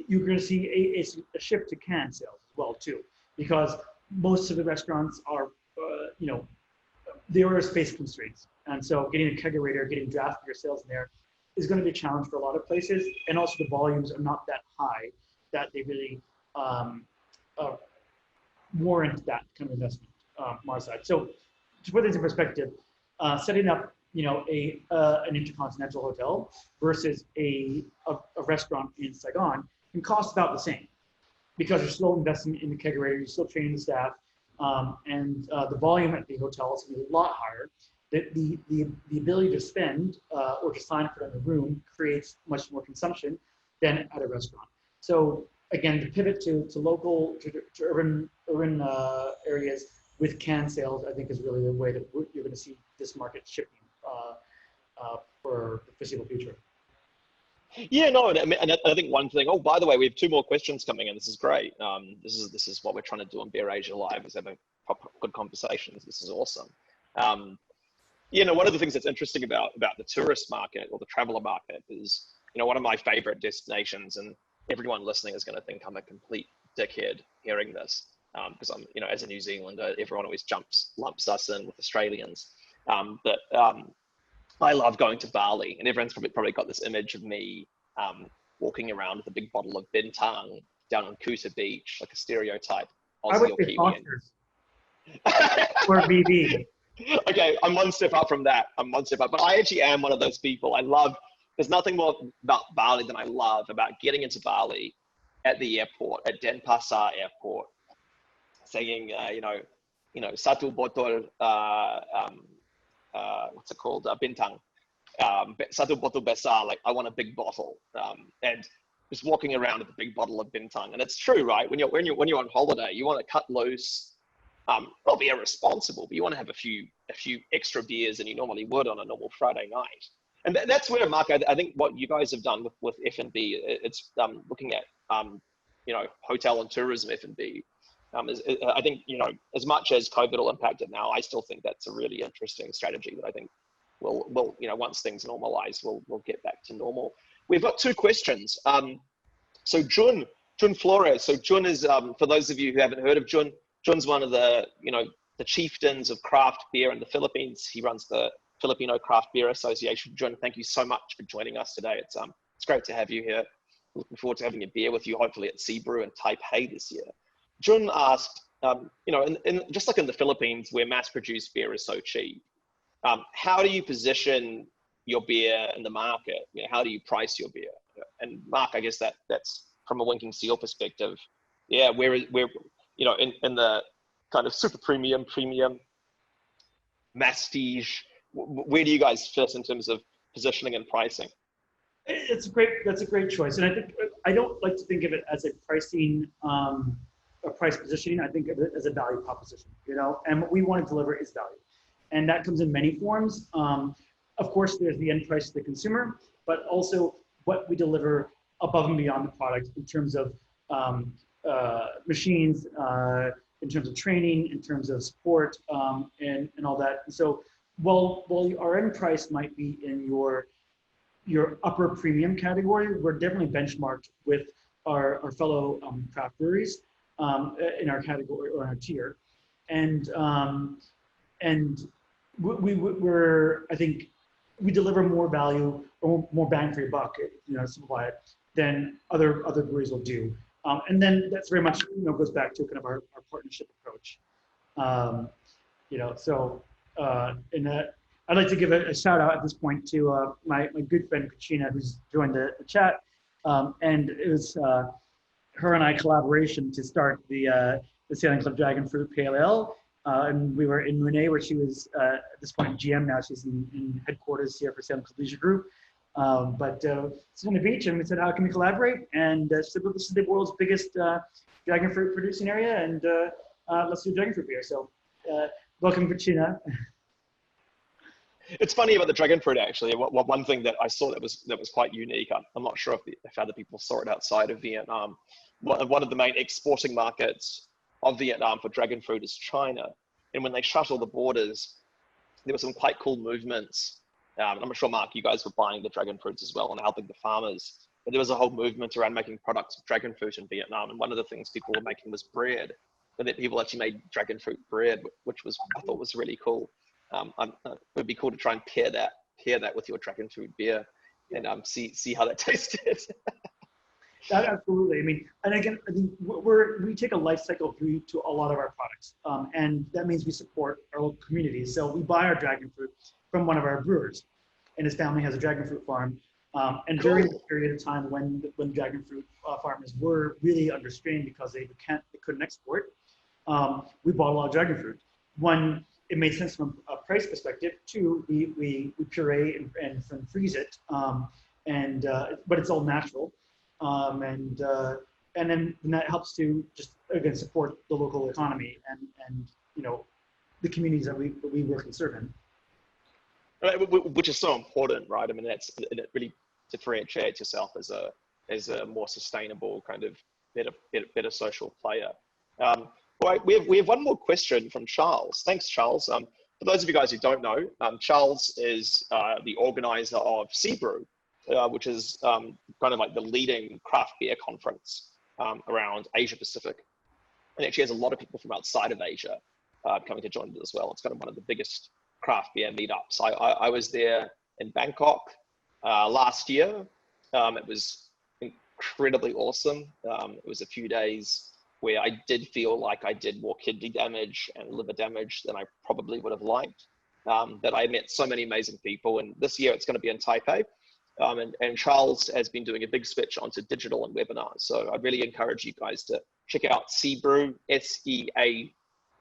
you're going to see a shift to can sales as well too, because most of the restaurants are, there are space constraints. And so getting a kegerator, getting draft beer sales in there is going to be a challenge for a lot of places. And also the volumes are not that high that they really warrant that kind of investment from our side. So to put this in perspective, setting up an intercontinental hotel versus a restaurant in Saigon can cost about the same because you're still investing in the kegerator, you're still training the staff, and the volume at the hotel is going to be a lot higher. The ability to spend or to sign for it in the room creates much more consumption than at a restaurant. So again, the pivot to local, to urban areas with can sales, I think is really the way that you're going to see this market shifting for the foreseeable future. Yeah, no, and I think one thing. Oh, by the way, we have two more questions coming in. This is great. This is what we're trying to do on Beer Asia Live, is have a proper good conversations. This is awesome. Um, one of the things that's interesting about the tourist market or the traveler market is, one of my favorite destinations, and everyone listening is going to think I'm a complete dickhead hearing this, because I'm, as a New Zealander, everyone always lumps us in with Australians. But I love going to Bali, and everyone's probably got this image of me walking around with a big bottle of bintang down on Kuta Beach, like a stereotype I would Aussie or say Kiwi. Foster's or BB. Okay, I'm one step up from that. I'm one step up, but I actually am one of those people. There's nothing more about Bali than I love about getting into Bali at the airport, at Denpasar Airport, singing, Satu Botol, what's it called? Bintang. Satu Botol Besar, like I want a big bottle. And just walking around with a big bottle of Bintang. And it's true, right? When you're on holiday, you want to cut loose, not be irresponsible, but you want to have a few extra beers than you normally would on a normal Friday night. And that's where, Mark, I think what you guys have done with F&B, it's looking at, hotel and tourism F&B. I think, as much as COVID will impact it now, I still think that's a really interesting strategy that I think will once things normalize, we'll get back to normal. We've got two questions. So Jun Flores. So Jun is, for those of you who haven't heard of Jun, Jun's one of the, the chieftains of craft beer in the Philippines. He runs the Filipino Craft Beer Association. Jun, thank you so much for joining us today. It's great to have you here. Looking forward to having a beer with you, hopefully at Sea Brew in Taipei this year. Jun asked, just like in the Philippines where mass-produced beer is so cheap, how do you position your beer in the market? How do you price your beer? And Mark, I guess that's from a Winking Seal perspective. Yeah, where in the kind of super premium, masstige, where do you guys fit in terms of positioning and pricing? That's a great choice. And I think, I don't like to think of it as a pricing, a price positioning. I think of it as a value proposition, and what we want to deliver is value. And that comes in many forms. Of course, there's the end price to the consumer, but also what we deliver above and beyond the product in terms of machines, in terms of training, in terms of support, and all that. And so while our end price might be in your upper premium category, we're definitely benchmarked with our fellow craft breweries in our category or our tier. And we're, I think, we deliver more value or more bang for your buck, simplify it, than other breweries will do. And then that's very much, goes back to kind of our partnership approach. In that, I'd like to give a shout out at this point to my good friend Katrina, who's joined the chat. And it was her and I collaboration to start the Sailing Club Dragon Fruit Pale Ale. And we were in Mune, where she was at this point GM. Now she's in headquarters here for Sailing Club Leisure Group. But it's on the beach, and we said, how can we collaborate? And she said, well, this is the world's biggest dragon fruit producing area, and let's do dragon fruit beer. So welcome, Katrina. It's funny about the dragon fruit, actually. One thing that I saw that was quite unique. I'm not sure if other people saw it outside of Vietnam. One of the main exporting markets of Vietnam for dragon fruit is China. And when they shut all the borders, there were some quite cool movements. I'm sure, Mark, you guys were buying the dragon fruits as well and helping the farmers. But there was a whole movement around making products of dragon fruit in Vietnam. And one of the things people were making was bread. And that people actually made dragon fruit bread, which I thought was really cool. It would be cool to try and pair that with your dragon fruit beer and see how that tasted. That absolutely. I mean, and again, I think we take a life cycle view to a lot of our products, and that means we support our local communities. So we buy our dragon fruit from one of our brewers, and his family has a dragon fruit farm. And cool. During the period of time when dragon fruit farmers were really under strain because they couldn't export, we bought a lot of dragon fruit. One, it made sense from a price perspective. Two, we puree and freeze it, but it's all natural. And then that helps to just, again, support the local economy and the communities that we work and serve in. Which is so important, right? I mean, it really differentiate yourself as a more sustainable kind of better social player. Well, we have one more question from Charles. Thanks, Charles. For those of you guys who don't know, Charles is the organizer of Seabrew, which is kind of like the leading craft beer conference around Asia Pacific. And actually has a lot of people from outside of Asia coming to join it as well. It's kind of one of the biggest craft beer meetups. I was there in Bangkok last year. It was incredibly awesome. It was a few days where I did feel like I did more kidney damage and liver damage than I probably would have liked. But I met so many amazing people, and this year it's going to be in Taipei. And Charles has been doing a big switch onto digital and webinars. So I really encourage you guys to check out Seabrew, S-E-A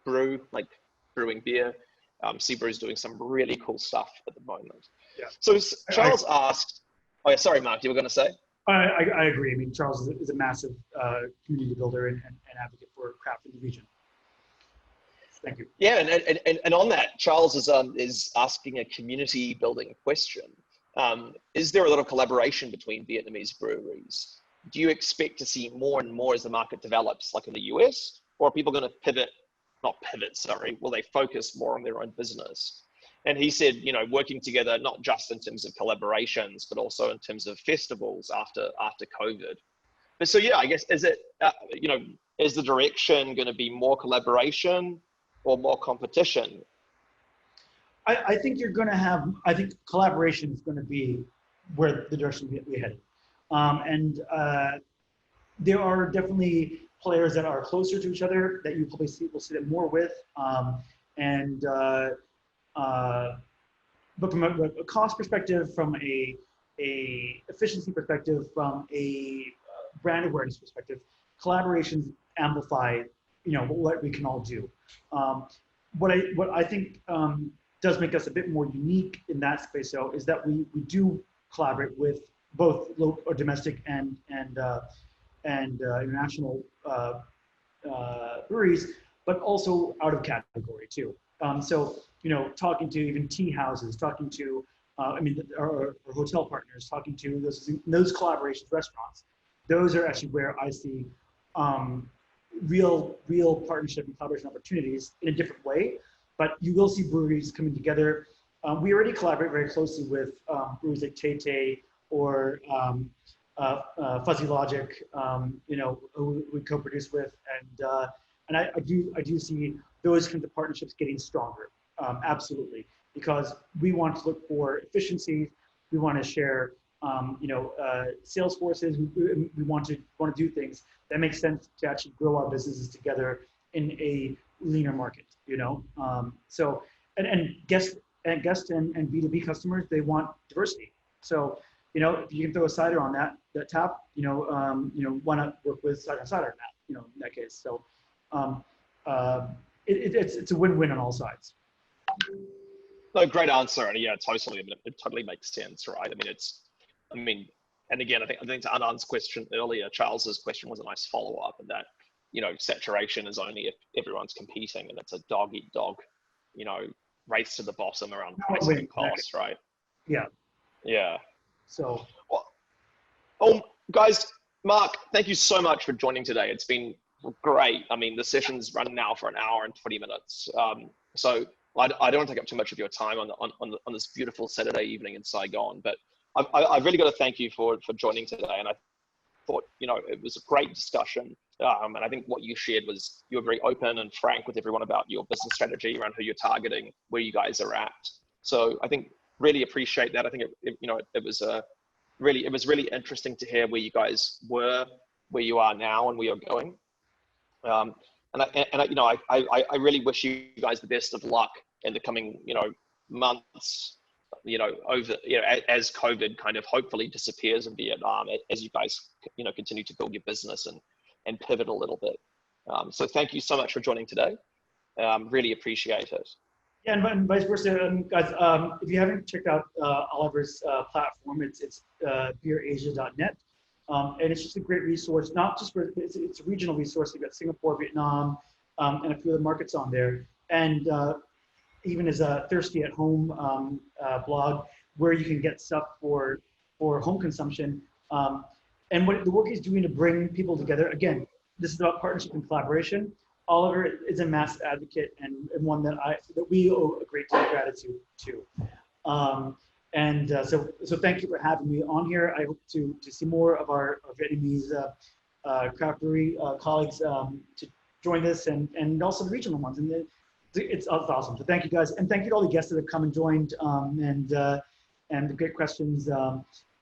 Brew, like brewing beer. Seabrew is doing some really cool stuff at the moment. Yeah. So Charles asked, oh yeah, sorry, Mark, you were going to say? I agree. I mean, Charles is a massive community builder and advocate for craft in the region. Thank you. Yeah, and on that, Charles is asking a community building question. Is there a lot of collaboration between Vietnamese breweries? Do you expect to see more and more as the market develops, like in the US, or are people going to will they focus more on their own business? And he said, you know, working together, not just in terms of collaborations, but also in terms of festivals after COVID. But so, yeah, I guess, is it, you know, is the direction going to be more collaboration or more competition? I think you're going to have, I think collaboration is going to be where the direction we headed. There are definitely players that are closer to each other that you probably will see them more with. But from a cost perspective, from a efficiency perspective, from a brand awareness perspective, collaborations amplify, you know, what we can all do. What I think does make us a bit more unique in that space, though, is that we do collaborate with both local or domestic and international breweries, but also out of category too. So, you know, talking to even tea houses, talking to, our hotel partners, talking to those collaborations, restaurants. Those are actually where I see real partnership and collaboration opportunities in a different way. But you will see breweries coming together. We already collaborate very closely with breweries like Tay Tay or Fuzzy Logic, you know, who we co-produce with, and I do see those kinds of partnerships getting stronger, absolutely, because we want to look for efficiency. We want to share, you know, sales forces. We want to do things that make sense to actually grow our businesses together in a leaner market, you know. So and guest and B2B customers, they want diversity. So, you know, if you can throw a cider on that tap, you know, why not work with cider in that, you know, in that case. So it's a win-win on all sides. No, great answer. And yeah, totally. I mean, it totally makes sense, right? I mean, and again, I think to Anand's question earlier, Charles's question was a nice follow-up, and that, you know, saturation is only if everyone's competing, and it's a dog eat dog, you know, race to the bottom around pricing and cost, right? Yeah. Yeah. So. Well, guys, Mark, thank you so much for joining today. It's been great. I mean, the session's run now for an hour and 20 minutes. So I don't want to take up too much of your time on this beautiful Saturday evening in Saigon, but I've really got to thank you for joining today. And I thought, you know, it was a great discussion. And I think what you shared was, you were very open and frank with everyone about your business strategy around who you're targeting, where you guys are at. So I think really appreciate that. I think it was really interesting to hear where you guys were, where you are now, and where you're going. And I really wish you guys the best of luck in the coming, you know, months, you know, over, you know, as COVID kind of hopefully disappears in Vietnam, as you guys, you know, continue to build your business and pivot a little bit. So thank you so much for joining today. Really appreciate it. Yeah, and vice versa, guys. If you haven't checked out Oliver's platform, it's beerasia.net. And it's just a great resource, not just for, it's a regional resource. You've got Singapore, Vietnam, and a few other markets on there. And even as a Thirsty at Home blog, where you can get stuff for for home consumption. And what the work he's doing to bring people together, again, this is about partnership and collaboration. Oliver is a massive advocate and one that we owe a great deal of gratitude to. So thank you for having me on here. I hope to see more of our Vietnamese craft brewery colleagues to join this, and also the regional ones. And it's awesome. So thank you guys, and thank you to all the guests that have come and joined, and the great questions.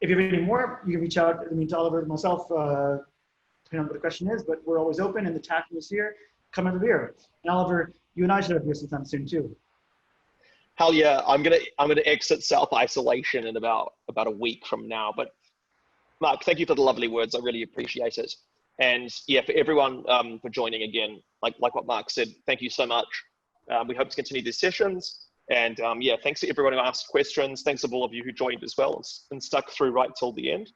If you have any more, you can reach out to Oliver, myself, depending on what the question is. But we're always open, and the tap room is here. Come have a beer. And Oliver, you and I should have a beer sometime soon too. Hell yeah, I'm gonna exit self-isolation in about a week from now. But Mark, thank you for the lovely words. I really appreciate it. And yeah, for everyone for joining again, like what Mark said, thank you so much. We hope to continue these sessions. And yeah, thanks to everyone who asked questions. Thanks to all of you who joined as well and stuck through right till the end.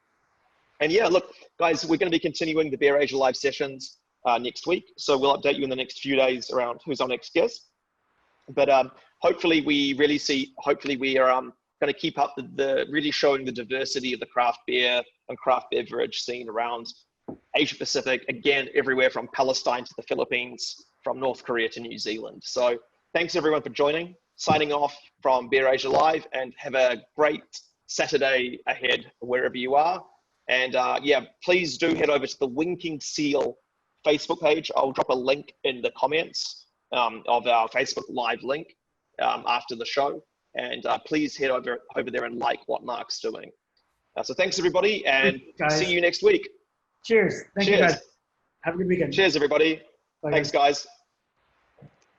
And yeah, look, guys, we're going to be continuing the Beer Asia live sessions next week. So we'll update you in the next few days around who's our next guest. But hopefully we are going to keep up the really showing the diversity of the craft beer and craft beverage scene around Asia Pacific, again, everywhere from Palestine to the Philippines, from North Korea to New Zealand. So thanks everyone for joining. Signing off from Beer Asia Live, and have a great Saturday ahead wherever you are. And yeah, please do head over to the Winking Seal Facebook page. I'll drop a link in the comments of our Facebook Live link after the show. And please head over there and like what Mark's doing. So thanks everybody, and see you next week. Cheers. Thank you guys. Have a good weekend. Cheers everybody. Bye, thanks guys.